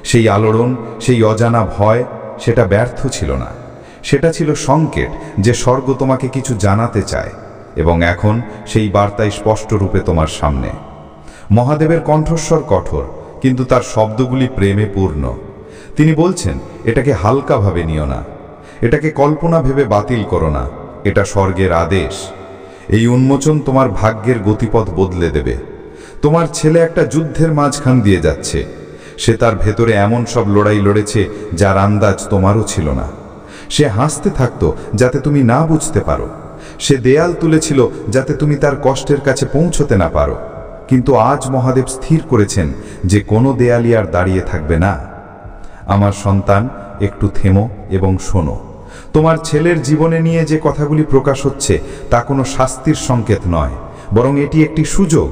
সেই আলোড়ন, সেই অজানা ভয়, সেটা ব্যর্থ ছিল না, সেটা ছিল সংকেত যে স্বর্গ তোমাকে কিছু জানাতে চায়। এবং এখন সেই বার্তাই স্পষ্ট রূপে তোমার সামনে। মহাদেবের কণ্ঠস্বর কঠোর, কিন্তু তার শব্দগুলি প্রেমে পূর্ণ। তিনি বলছেন, এটাকে হালকাভাবে নিও না, এটাকে কল্পনা ভেবে বাতিল করো না, এটা স্বর্গের আদেশ। এই উন্মোচন তোমার ভাগ্যের গতিপথ বদলে দেবে। তোমার ছেলে একটা যুদ্ধের মাঝখান দিয়ে যাচ্ছে। সে তার ভেতরে এমন সব লড়াই লড়েছে যার আন্দাজ তোমারও ছিল না। সে হাসতে থাকতো যাতে তুমি না বুঝতে পারো। সে দেয়াল তুলেছিল যাতে তুমি তার কষ্টের কাছে পৌঁছতে না পারো। কিন্তু আজ মহাদেব স্থির করেছেন যে কোনো দেয়ালই আর দাঁড়িয়ে থাকবে না। আমার সন্তান, একটু থেমো এবং শোনো। তোমার ছেলের জীবনে নিয়ে যে কথাগুলি প্রকাশ হচ্ছে তা কোনো শাস্তির সংকেত নয়, বরং এটি একটি সুযোগ।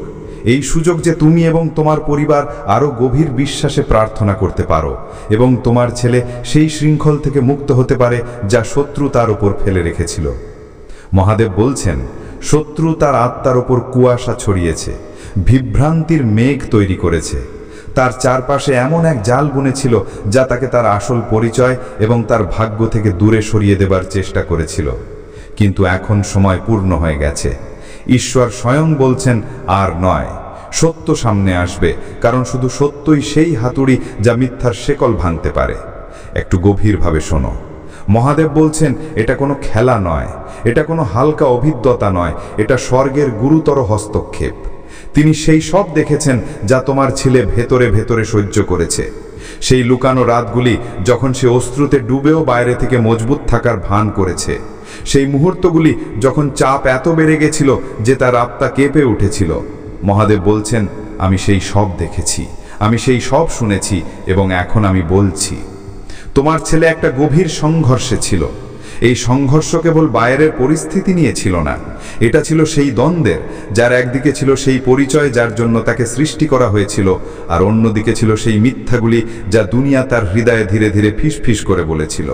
এই সুযোগ যে তুমি এবং তোমার পরিবার আরও গভীর বিশ্বাসে প্রার্থনা করতে পারো এবং তোমার ছেলে সেই শৃঙ্খল থেকে মুক্ত হতে পারে যা শত্রু তার ওপর ফেলে রেখেছিল। মহাদেব বলছেন, শত্রু তার আত্মার ওপর কুয়াশা ছড়িয়েছে, বিভ্রান্তির মেঘ তৈরি করেছে। তার চারপাশে এমন এক জাল বুনেছিল যা তাকে তার আসল পরিচয় এবং তার ভাগ্য থেকে দূরে সরিয়ে দেবার চেষ্টা করেছিল। কিন্তু এখন সময় পূর্ণ হয়ে গেছে। ঈশ্বর স্বয়ং বলছেন, আর নয়, সত্য সামনে আসবে, কারণ শুধু সত্যই সেই হাতুড়ি যা মিথ্যার শেকল ভাঙতে পারে। একটু গভীরভাবে শোনো। মহাদেব বলছেন, এটা কোনো খেলা নয়, এটা কোনো হালকা অভিজ্ঞতা নয়, এটা স্বর্গের গুরুতর হস্তক্ষেপ। তিনি সেই সব দেখেছেন যা তোমার ছেলে ভেতরে ভেতরে সহ্য করেছে। সেই লুকানো রাতগুলি যখন সে অশ্রুতে ডুবেও বাইরে থেকে মজবুত থাকার ভান করেছে। সেই মুহূর্তগুলি যখন চাপ এত বেড়ে গেছিল যে তার আত্মা কেঁপে উঠেছিল। মহাদেব বলছেন, আমি সেই সব দেখেছি, আমি সেই সব শুনেছি এবং এখন আমি বলছি। তোমার ছেলে একটা গভীর সংঘর্ষে ছিল। এই সংঘর্ষ কেবল বাইরের পরিস্থিতি নিয়ে ছিল না, এটা ছিল সেই দ্বন্দ্বের, যার একদিকে ছিল সেই পরিচয় যার জন্য তাকে সৃষ্টি করা হয়েছিল, আর অন্যদিকে ছিল সেই মিথ্যাগুলি যা দুনিয়া তার হৃদয়ে ধীরে ধীরে ফিসফিস করে বলেছিল।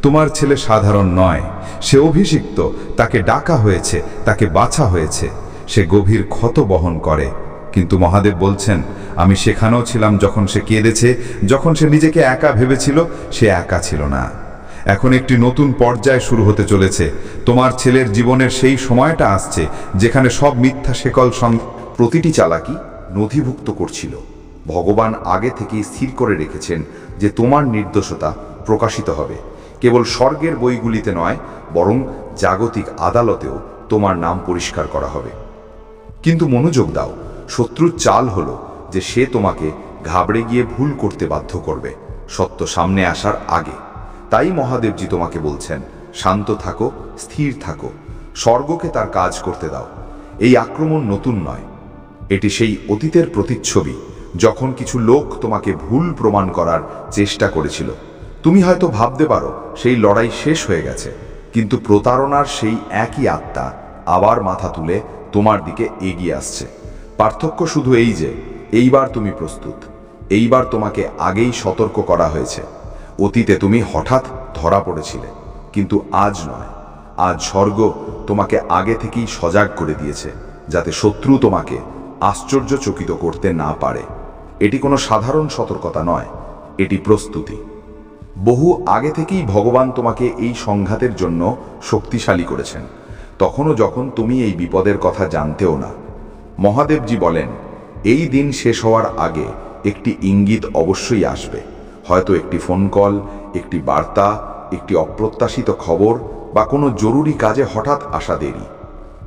তোমার ছেলে সাধারণ নয়, সে অভিষিক্ত, তাকে ডাকা হয়েছে, তাকে বাছা হয়েছে। সে গভীর ক্ষত বহন করে, কিন্তু মহাদেব বলছেন, আমি সেখানেও ছিলাম যখন সে কেঁদেছে, যখন সে নিজেকে একা ভেবেছিল। সে একা ছিল না। এখন একটি নতুন পর্যায় শুরু হতে চলেছে। তোমার ছেলের জীবনের সেই সময়টা আসছে যেখানে সব মিথ্যা শেকল প্রতিটি চালাকি নথিভুক্ত করছিল। ভগবান আগে থেকেই স্থির করে রেখেছেন যে তোমার নির্দোষতা প্রকাশিত হবে। কেবল স্বর্গের বইগুলিতে নয়, বরং জাগতিক আদালতেও তোমার নাম পরিষ্কার করা হবে। কিন্তু মনোযোগ দাও, শত্রুর চাল হলো যে সে তোমাকে ঘাবড়ে গিয়ে ভুল করতে বাধ্য করবে সত্য সামনে আসার আগে। তাই মহাদেবজি তোমাকে বলছেন, শান্ত থাকো, স্থির থাকো, স্বর্গকে তার কাজ করতে দাও। এই আক্রমণ নতুন নয়, এটি সেই অতীতের প্রতিচ্ছবি যখন কিছু লোক তোমাকে ভুল প্রমাণ করার চেষ্টা করেছিল। তুমি হয়তো ভাবতে পারো সেই লড়াই শেষ হয়ে গেছে, কিন্তু প্রতারণার সেই একই আত্মা আবার মাথা তুলে তোমার দিকে এগিয়ে আসছে। পার্থক্য শুধু এই যে এইবার তুমি প্রস্তুত, এইবার তোমাকে আগেই সতর্ক করা হয়েছে। অতীতে তুমি হঠাৎ ধরা পড়েছিলে, কিন্তু আজ নয়, আজ স্বর্গ তোমাকে আগে থেকেই সজাগ করে দিয়েছে, যাতে শত্রু তোমাকে আশ্চর্যচকিত করতে না পারে। এটি কোনো সাধারণ সতর্কতা নয়, এটি প্রস্তুতি। বহু আগে থেকেই ভগবান তোমাকে এই সংঘাতের জন্য শক্তিশালী করেছেন, তখনও যখন তুমি এই বিপদের কথা জানতেও না। মহাদেবজি বলেন, এই দিন শেষ হওয়ার আগে একটি ইঙ্গিত অবশ্যই আসবে, হয়তো একটি ফোন কল, একটি বার্তা, একটি অপ্রত্যাশিত খবর বা কোনো জরুরি কাজে হঠাৎ আসা দেরি।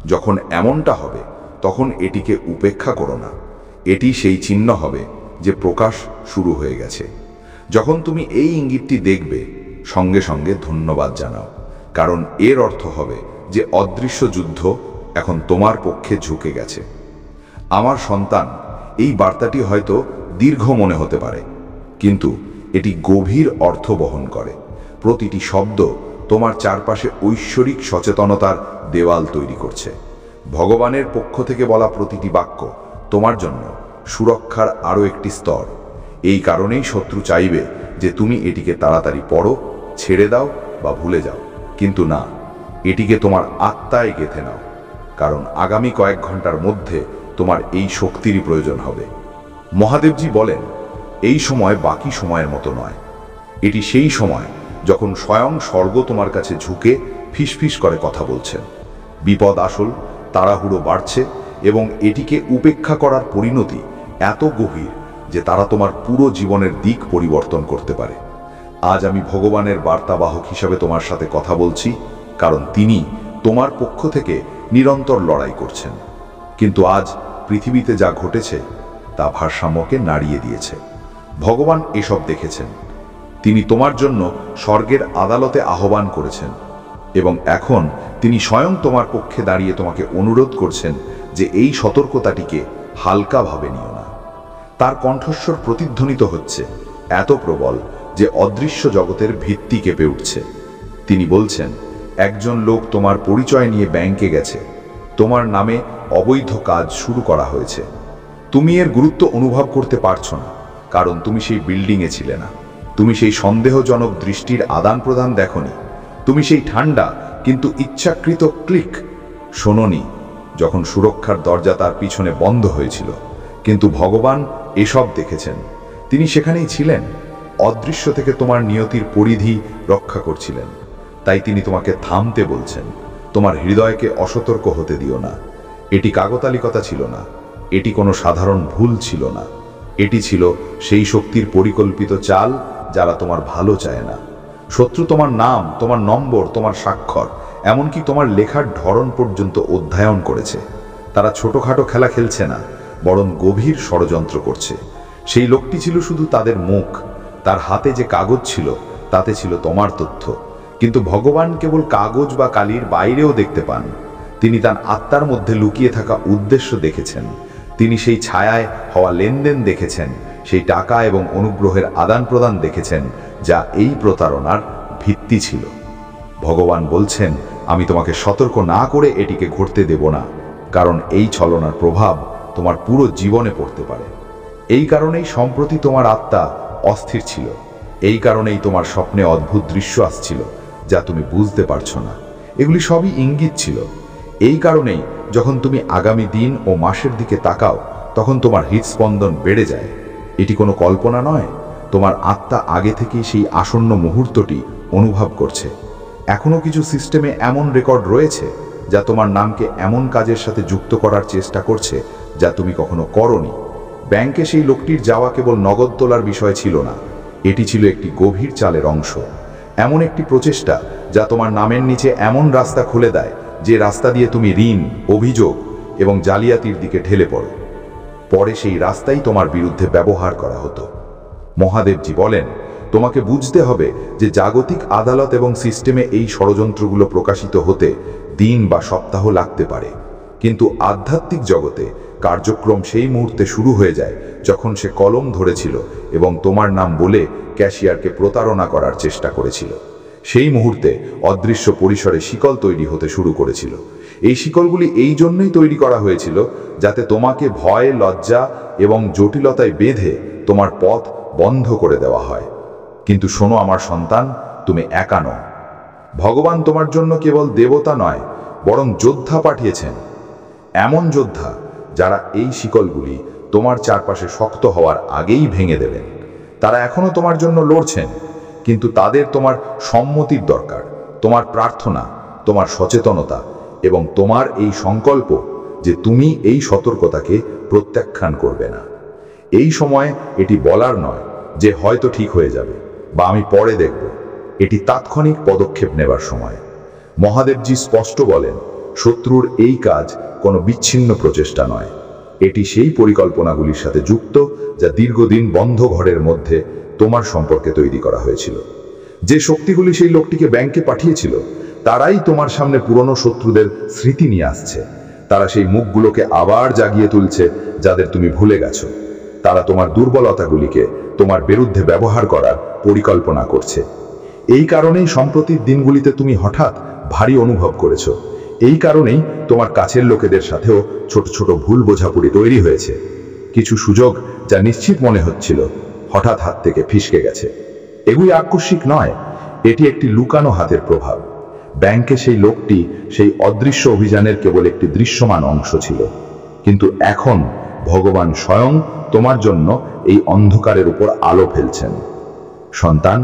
যখন এমনটা হবে তখন এটিকে উপেক্ষা করো না। এটি সেই চিহ্ন হবে যে প্রকাশ শুরু হয়ে গেছে। যখন তুমি এই ইঙ্গিতটি দেখবে, সঙ্গে সঙ্গে ধন্যবাদ জানাও, কারণ এর অর্থ হবে যে অদৃশ্য যুদ্ধ এখন তোমার পক্ষে ঝুঁকে গেছে। আমার সন্তান, এই বার্তাটি হয়তো দীর্ঘ মনে হতে পারে, কিন্তু এটি গভীর অর্থ বহন করে। প্রতিটি শব্দ তোমার চারপাশে ঐশ্বরিক সচেতনতার দেওয়াল তৈরি করছে। ভগবানের পক্ষ থেকে বলা প্রতিটি বাক্য তোমার জন্য সুরক্ষার আরও একটি স্তর। এই কারণেই শত্রু চাইবে যে তুমি এটিকে তাড়াতাড়ি পড়ো, ছেড়ে দাও বা ভুলে যাও, কিন্তু না, এটিকে তোমার আত্মায় গেঁথে নাও, কারণ আগামী কয়েক ঘন্টার মধ্যে তোমার এই শক্তিরই প্রয়োজন হবে। মহাদেবজি বলেন, এই সময় বাকি সময়ের মতো নয়। এটি সেই সময় যখন স্বয়ং স্বর্গ তোমার কাছে ঝুঁকে ফিসফিস করে কথা বলছেন। বিপদ আসল, তাড়াহুড়ো বাড়ছে, এবং এটিকে উপেক্ষা করার পরিণতি এত গভীর যে তারা তোমার পুরো জীবনের দিক পরিবর্তন করতে পারে। আজ আমি ভগবানের বার্তাবাহক হিসাবে তোমার সাথে কথা বলছি, কারণ তিনি তোমার পক্ষ থেকে নিরন্তর লড়াই করছেন। কিন্তু আজ পৃথিবীতে যা ঘটেছে তা ভারসাম্যকে নাড়িয়ে দিয়েছে। ভগবান এসব দেখেছেন। তিনি তোমার জন্য স্বর্গের আদালতে আহ্বান করেছেন, এবং এখন তিনি স্বয়ং তোমার পক্ষে দাঁড়িয়ে তোমাকে অনুরোধ করছেন যে এই সতর্কতাটিকে হালকাভাবে নিও না। তার কণ্ঠস্বর প্রতিধ্বনিত হচ্ছে এত প্রবল যে অদৃশ্য জগতের ভিত্তি কেঁপে উঠছে। তিনি বলছেন, একজন লোক তোমার পরিচয় নিয়ে ব্যাংকে গেছে, তোমার নামে অবৈধ কাজ শুরু করা হয়েছে। তুমি এর গুরুত্ব অনুভব করতে পারছো না, কারণ তুমি সেই বিল্ডিংয়ে ছিলে না। তুমি সেই সন্দেহজনক দৃষ্টির আদান প্রদান দেখনি। তুমি সেই ঠান্ডা কিন্তু ইচ্ছাকৃত ক্লিক শোনোনি যখন সুরক্ষার দরজা তার পিছনে বন্ধ হয়েছিল। কিন্তু ভগবান এসব দেখেছেন। তিনি সেখানেই ছিলেন, অদৃশ্য থেকে তোমার নিয়তির পরিধি রক্ষা করছিলেন। তাই তিনি তোমাকে থামতে বলছেন। তোমার হৃদয়কে অসতর্ক হতে দিও না। এটি কাকতালীয়তা ছিল না, এটি কোনো সাধারণ ভুল ছিল না। এটি ছিল সেই শক্তির পরিকল্পিত চাল যারা তোমার ভালো চায় না। শত্রু তোমার নাম, তোমার নম্বর, তোমার স্বাক্ষর, এমনকি তোমার লেখার ধরন পর্যন্ত অধ্যয়ন করেছে। তারা ছোটখাটো খেলা খেলছে না, বরং গভীর ষড়যন্ত্র করছে। সেই লোকটি ছিল শুধু তাদের মুখ, তার হাতে যে কাগজ ছিল তাতে ছিল তোমার তথ্য। কিন্তু ভগবান কেবল কাগজ বা কালির বাইরেও দেখতে পান। তিনি তার আত্মার মধ্যে লুকিয়ে থাকা উদ্দেশ্য দেখেছেন। তিনি সেই ছায়ায় হওয়া লেনদেন দেখেছেন, সেই টাকা এবং অনুগ্রহের আদান প্রদান দেখেছেন, যা এই প্রতারণার ভিত্তি ছিল। ভগবান বলছেন, আমি তোমাকে সতর্ক না করে এটিকে ঘটতে দেব না, কারণ এই ছলনার প্রভাব তোমার পুরো জীবনে পড়তে পারে। এই কারণেই সম্প্রতি তোমার আত্মা অস্থির ছিল। এই কারণেই তোমার স্বপ্নে অদ্ভুত দৃশ্য আসছিল যা তুমি বুঝতে পারছো না। এগুলি সবই ইঙ্গিত ছিল। এই কারণেই যখন তুমি আগামী দিন ও মাসের দিকে তাকাও, তখন তোমার হৃদস্পন্দন বেড়ে যায়। এটি কোনো কল্পনা নয়, তোমার আত্মা আগে থেকেই সেই আসন্ন মুহূর্তটি অনুভব করছে। এখনো কিছু সিস্টেমে এমন রেকর্ড রয়েছে যা তোমার নামকে এমন কাজের সাথে যুক্ত করার চেষ্টা করছে যা তুমি কখনো করনি। ব্যাংকে সেই লোকটির যাওয়া কেবল নগদ তোলার বিষয় ছিল না, এটি ছিল একটি গভীর চালের অংশ। এমন একটি প্রচেষ্টা যা তোমার নামের নিচে এমন রাস্তা খুলে দেয় যে রাস্তা দিয়ে তুমি ঋণ, অভিযোগ এবং জালিয়াতির দিকে ঢেলে পড়ো। পরে সেই রাস্তাই তোমার বিরুদ্ধে ব্যবহার করা হতো। মহাদেবজি বলেন, তোমাকে বুঝতে হবে যে জাগতিক আদালত এবং সিস্টেমে এই ষড়যন্ত্রগুলো প্রকাশিত হতে দিন বা সপ্তাহ লাগতে পারে, কিন্তু আধ্যাত্মিক জগতে কার্যক্রম সেই মুহূর্তে শুরু হয়ে যায় যখন সে কলম ধরেছিল এবং তোমার নাম বলে ক্যাশিয়ারকে প্রতারণা করার চেষ্টা করেছিল। সেই মুহূর্তে অদৃশ্য পরিসরে শিকল তৈরি হতে শুরু করেছিল। এই শিকলগুলি এই জন্যই তৈরি করা হয়েছিল যাতে তোমাকে ভয়, লজ্জা এবং জটিলতায় বেঁধে তোমার পথ বন্ধ করে দেওয়া হয়। কিন্তু শোনো আমার সন্তান, তুমি একা নও। ভগবান তোমার জন্য কেবল দেবতা নয়, বরং যোদ্ধা পাঠিয়েছেন। এমন যোদ্ধা যারা এই শিকলগুলি তোমার চারপাশে শক্ত হওয়ার আগেই ভেঙে দেবেন। তারা এখনো তোমার জন্য লড়ছেন, কিন্তু তাদের তোমার সম্মতির দরকার, তোমার প্রার্থনা, তোমার সচেতনতা এবং তোমার এই সংকল্প যে তুমি এই সতর্কতাকে প্রত্যাখ্যান করবে না। এই সময় এটি বলার নয় যে হয়তো ঠিক হয়ে যাবে বা আমি পরে দেখব। এটি তাৎক্ষণিক পদক্ষেপ নেবার সময়। মহাদেবজি স্পষ্ট বলেন, শত্রুর এই কাজ কোনো বিচ্ছিন্ন প্রচেষ্টা নয়, এটি সেই পরিকল্পনাগুলির সাথে যুক্ত যা দীর্ঘদিন বন্ধ ঘরের মধ্যে তোমার সম্পর্কে তৈরি করা হয়েছিল। যে শক্তিগুলি সেই লোকটিকে ব্যাংকে পাঠিয়েছিল, তারাই তোমার সামনে পুরনো শত্রুদের স্মৃতি নিয়ে আসছে। তারা সেই মুখগুলোকে আবার জাগিয়ে তুলছে যাদের তুমি ভুলে গেছো। তারা তোমার দুর্বলতাগুলিকে তোমার বিরুদ্ধে ব্যবহার করার পরিকল্পনা করছে। এই কারণেই সম্প্রতির দিনগুলিতে তুমি হঠাৎ ভারী অনুভব করেছো। এই কারণেই তোমার কাছের লোকেদের সাথেও ছোট ছোট ভুল বোঝাপড়ি তৈরি হয়েছে। কিছু সুযোগ যা নিশ্চিত মনে হচ্ছিল হঠাৎ হাত থেকে ফিসকে গেছে। এগুলি আকস্মিক নয়, এটি একটি লুকানো হাতের প্রভাব। ব্যাংকে সেই লোকটি সেই অদৃশ্য অভিযানের কেবল একটি দৃশ্যমান অংশ ছিল, কিন্তু এখন ভগবান স্বয়ং তোমার জন্য এই অন্ধকারের উপর আলো ফেলছেন। সন্তান,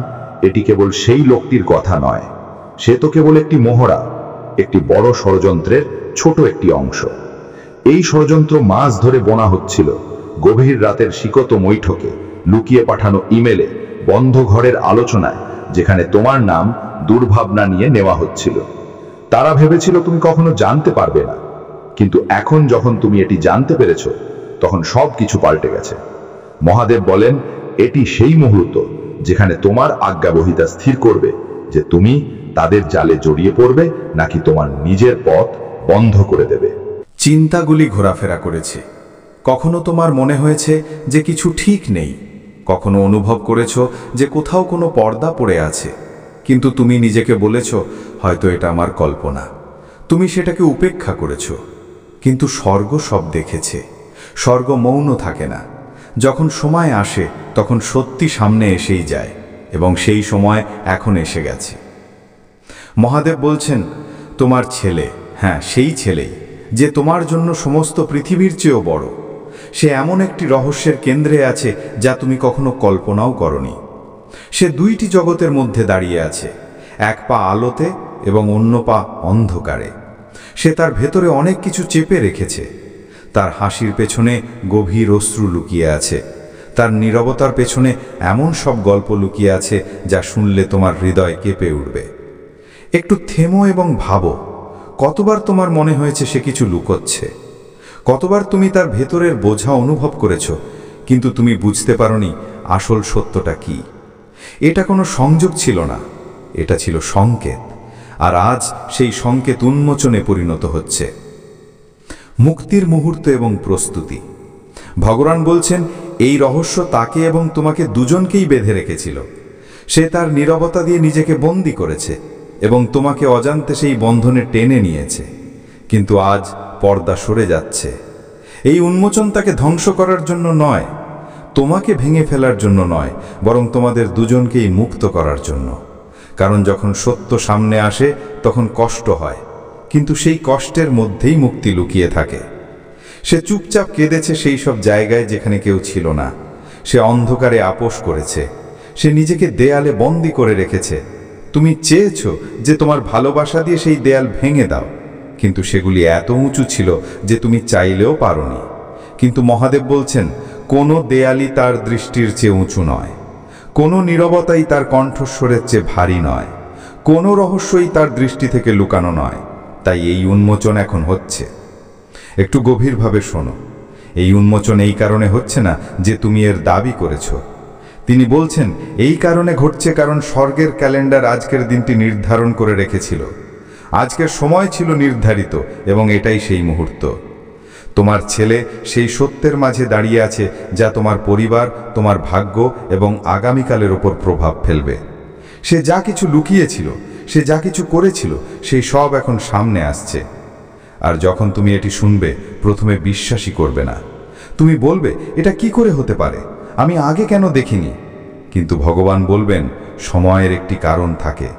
এটি কেবল সেই লোকটির কথা নয়, সে তো কেবল একটি মোহরা, একটি বড় ষড়যন্ত্রের ছোট একটি অংশ। এই ষড়যন্ত্র মাস ধরে বোনা হচ্ছিল, গভীর রাতের শিকত বৈঠকে, লুকিয়ে পাঠানো ইমেলে, বন্ধ ঘরের আলোচনায়, যেখানে তোমার নাম দুর্ভাবনা নিয়ে নেওয়া হচ্ছিল। তারা ভেবেছিল তুমি কখনো জানতে পারবে না, কিন্তু এখন যখন তুমি এটি জানতে পেরেছ, তখন সব কিছু পাল্টে গেছে। মহাদেব বলেন, এটি সেই মুহূর্ত যেখানে তোমার আজ্ঞাবহিতা স্থির করবে যে তুমি তাদের জালে জড়িয়ে পড়বে নাকি তোমার নিজের পথ বন্ধ করে দেবে। চিন্তাগুলি ঘোরাফেরা করেছে। কখনো তোমার মনে হয়েছে যে কিছু ঠিক নেই, কখনো অনুভব করেছ যে কোথাও কোনো পর্দা পড়ে আছে, কিন্তু তুমি নিজেকে বলেছ, হয়তো এটা আমার কল্পনা। তুমি সেটাকে উপেক্ষা করেছ। কিন্তু স্বর্গ সব দেখেছে। স্বর্গ মৌন থাকে না। যখন সময় আসে তখন সত্যি সামনে এসেই যায়, এবং সেই সময় এখন এসে গেছে। মহাদেব বলছেন, তোমার ছেলে, হ্যাঁ সেই ছেলেই, যে তোমার জন্য সমস্ত পৃথিবীর চেয়েও বড়, সে এমন একটি রহস্যের কেন্দ্রে আছে যা তুমি কখনো কল্পনাও করনি। সে দুইটি জগতের মধ্যে দাঁড়িয়ে আছে, এক পা আলোতে এবং অন্য পা অন্ধকারে। সে তার ভেতরে অনেক কিছু চেপে রেখেছে। তার হাসির পেছনে গভীর অশ্রু লুকিয়ে আছে। তার নীরবতার পেছনে এমন সব গল্প লুকিয়ে আছে যা শুনলে তোমার হৃদয় কেঁপে উঠবে। একটু থেমো এবং ভাবো, কতবার তোমার মনে হয়েছে সে কিছু লুকোচ্ছে? কতবার তুমি তার ভেতরের বোঝা অনুভব করেছ, কিন্তু তুমি বুঝতে পারোনি আসল সত্যটা কি? এটা কোনো সংযোগ ছিল না, এটা ছিল সংকেত। আর আজ সেই সংকেত উন্মোচনে পরিণত হচ্ছে। মুক্তির মুহূর্ত এবং প্রস্তুতি। ভগবান বলছেন, এই রহস্য তাকে এবং তোমাকে দুজনকেই বেঁধে রেখেছিল। সে তার নীরবতা দিয়ে নিজেকে বন্দী করেছে এবং তোমাকে অজান্তে সেই বন্ধনে টেনে নিয়েছে। কিন্তু আজ পর্দা সরে যাচ্ছে। এই উন্মোচন তাকে ধ্বংস করার জন্য নয়, তোমাকে ভেঙে ফেলার জন্য নয়, বরং তোমাদের দুজনকেই মুক্ত করার জন্য। কারণ যখন সত্য সামনে আসে তখন কষ্ট হয়, কিন্তু সেই কষ্টের মধ্যেই মুক্তি লুকিয়ে থাকে। সে চুপচাপ কেঁদেছে সেই সব জায়গায় যেখানে কেউ ছিল না। সে অন্ধকারে আপোষ করেছে। সে নিজেকে দেয়ালে বন্দী করে রেখেছে। তুমি চেয়েছো যে তোমার ভালোবাসা দিয়ে সেই দেয়াল ভেঙে দাও, কিন্তু সেগুলি এত উঁচু ছিল যে তুমি চাইলেও পারোনি। কিন্তু মহাদেব বলছেন, কোনো দেয়ালই তার দৃষ্টির চেয়ে উঁচু নয়, কোনো নীরবতাই তার কণ্ঠস্বরের চেয়ে ভারী নয়, কোনো রহস্যই তার দৃষ্টি থেকে লুকানো নয়। তাই এই উন্মোচন এখন হচ্ছে। একটু গভীরভাবে শোনো। এই উন্মোচন এই কারণে হচ্ছে না যে তুমি এর দাবি করেছ। তিনি বলছেন, এই কারণে ঘটছে কারণ স্বর্গের ক্যালেন্ডার আজকের দিনটি নির্ধারণ করে রেখেছিল। আজকের সময় ছিল নির্ধারিত এবং এটাই সেই মুহূর্ত। তোমার ছেলে সেই সত্যের মাঝে দাঁড়িয়ে আছে যা তোমার পরিবার, তোমার ভাগ্য এবং আগামীকালের ওপর প্রভাব ফেলবে। সে যা কিছু লুকিয়েছিল, সে যা কিছু করেছিল, সেই সব এখন সামনে আসছে। আর যখন তুমি এটি শুনবে, প্রথমে বিশ্বাসই করবে না। তুমি বলবে, এটা কি করে হতে পারে? আমি আগে কেন দেখিনি? কিন্তু ভগবান বলবেন, সময়ের একটি কারণ থাকে।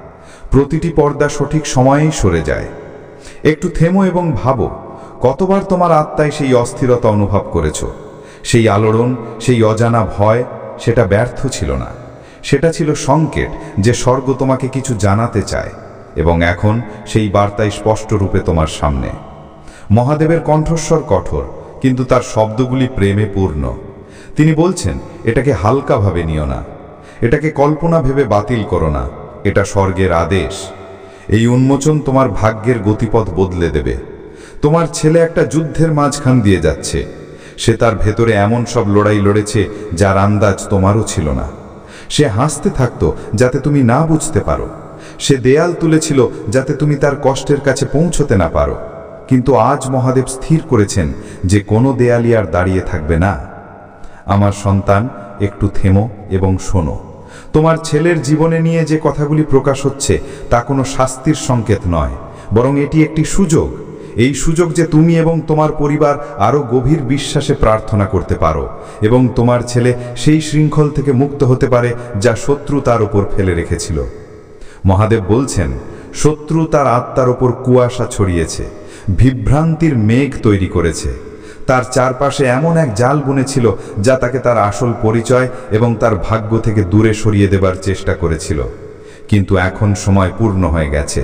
প্রতিটি পর্দা সঠিক সময়েই সরে যায়। একটু থেমো এবং ভাবো, কতবার তোমার আত্মায় সেই অস্থিরতা অনুভব করেছ? সেই আলোড়ন, সেই অজানা ভয়, সেটা ব্যর্থ ছিল না। সেটা ছিল সংকেত যে স্বর্গ তোমাকে কিছু জানাতে চায়, এবং এখন সেই বার্তাই স্পষ্ট রূপে তোমার সামনে। মহাদেবের কণ্ঠস্বর কঠোর, কিন্তু তার শব্দগুলি প্রেমে পূর্ণ। তিনি বলছেন, এটাকে হালকাভাবে নিও না, এটাকে কল্পনা ভেবে বাতিল করো না, এটা স্বর্গের আদেশ। এই উন্মোচন তোমার ভাগ্যের গতিপথ বদলে দেবে। তোমার ছেলে একটা যুদ্ধের মাঝখান দিয়ে যাচ্ছে। সে তার ভেতরে এমন সব লড়াই লড়েছে যার আন্দাজ তোমারও ছিল না। সে হাসতে থাকতো যাতে তুমি না বুঝতে পারো। সে দেয়াল তুলেছিল যাতে তুমি তার কষ্টের কাছে পৌঁছতে না পারো। কিন্তু আজ মহাদেব স্থির করেছেন যে কোনো দেয়ালই আর দাঁড়িয়ে থাকবে না। আমার সন্তান, একটু থেমো এবং শোনো। তোমার ছেলের জীবনে নিয়ে যে কথাগুলি প্রকাশ হচ্ছে তা কোনো শাস্তির সংকেত নয়, বরং এটি একটি সুযোগ। এই সুযোগ যে তুমি এবং তোমার পরিবার আরও গভীর বিশ্বাসে প্রার্থনা করতে পারো এবং তোমার ছেলে সেই শৃঙ্খল থেকে মুক্ত হতে পারে যা শত্রু তার উপর ফেলে রেখেছিল। মহাদেব বলছেন, শত্রু তার আত্মার ওপর কুয়াশা ছড়িয়েছে, বিভ্রান্তির মেঘ তৈরি করেছে। তার চারপাশে এমন এক জাল বুনেছিল যা তাকে তার আসল পরিচয় এবং তার ভাগ্য থেকে দূরে সরিয়ে দেবার চেষ্টা করেছিল। কিন্তু এখন সময় পূর্ণ হয়ে গেছে।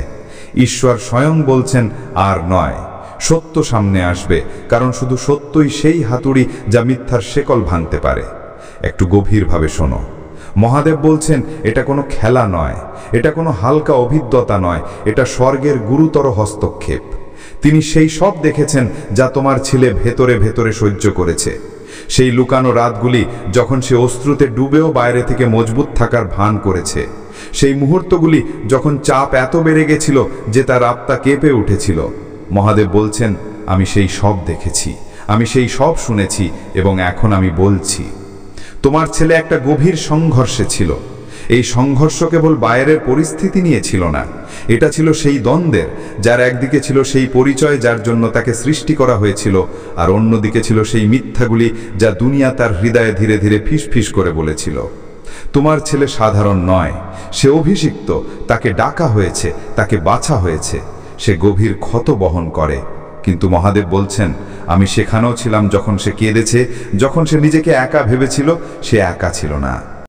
ঈশ্বর স্বয়ং বলছেন, আর নয়, সত্য সামনে আসবে, কারণ শুধু সত্যই সেই হাতুড়ি যা মিথ্যার শেকল ভাঙতে পারে। একটু গভীরভাবে শোনো। মহাদেব বলছেন, এটা কোনো খেলা নয়, এটা কোনো হালকা অভিজ্ঞতা নয়, এটা স্বর্গের গুরুতর হস্তক্ষেপ। তিনি সেই সব দেখেছেন যা তোমার ছেলে ভেতরে ভেতরে সহ্য করেছে। সেই লুকানো রাতগুলি যখন সে অশ্রুতে ডুবেও বাইরে থেকে মজবুত থাকার ভান করেছে। সেই মুহূর্তগুলি যখন চাপ এত বেড়ে গেছিল যে তার আত্মা কেঁপে উঠেছিল। মহাদেব বলছেন, আমি সেই সব দেখেছি, আমি সেই সব শুনেছি এবং এখন আমি বলছি। তোমার ছেলে একটা গভীর সংঘর্ষে ছিল। এই সংঘর্ষ কেবল বাইরের পরিস্থিতি নিয়ে ছিল না, এটা ছিল সেই দ্বন্দ্বের, যার একদিকে ছিল সেই পরিচয় যার জন্য তাকে সৃষ্টি করা হয়েছিল, আর অন্যদিকে ছিল সেই মিথ্যাগুলি যা দুনিয়া তার হৃদয়ে ধীরে ধীরে ফিসফিস করে বলেছিল। তোমার ছেলে সাধারণ নয়, সে অভিষিক্ত, তাকে ডাকা হয়েছে, তাকে বাছা হয়েছে। সে গভীর ক্ষত বহন করে, কিন্তু মহাদেব বলছেন, আমি সেখানেও ছিলাম যখন সে কেঁদেছে, যখন সে নিজেকে একা ভেবেছিল। সে একা ছিল না।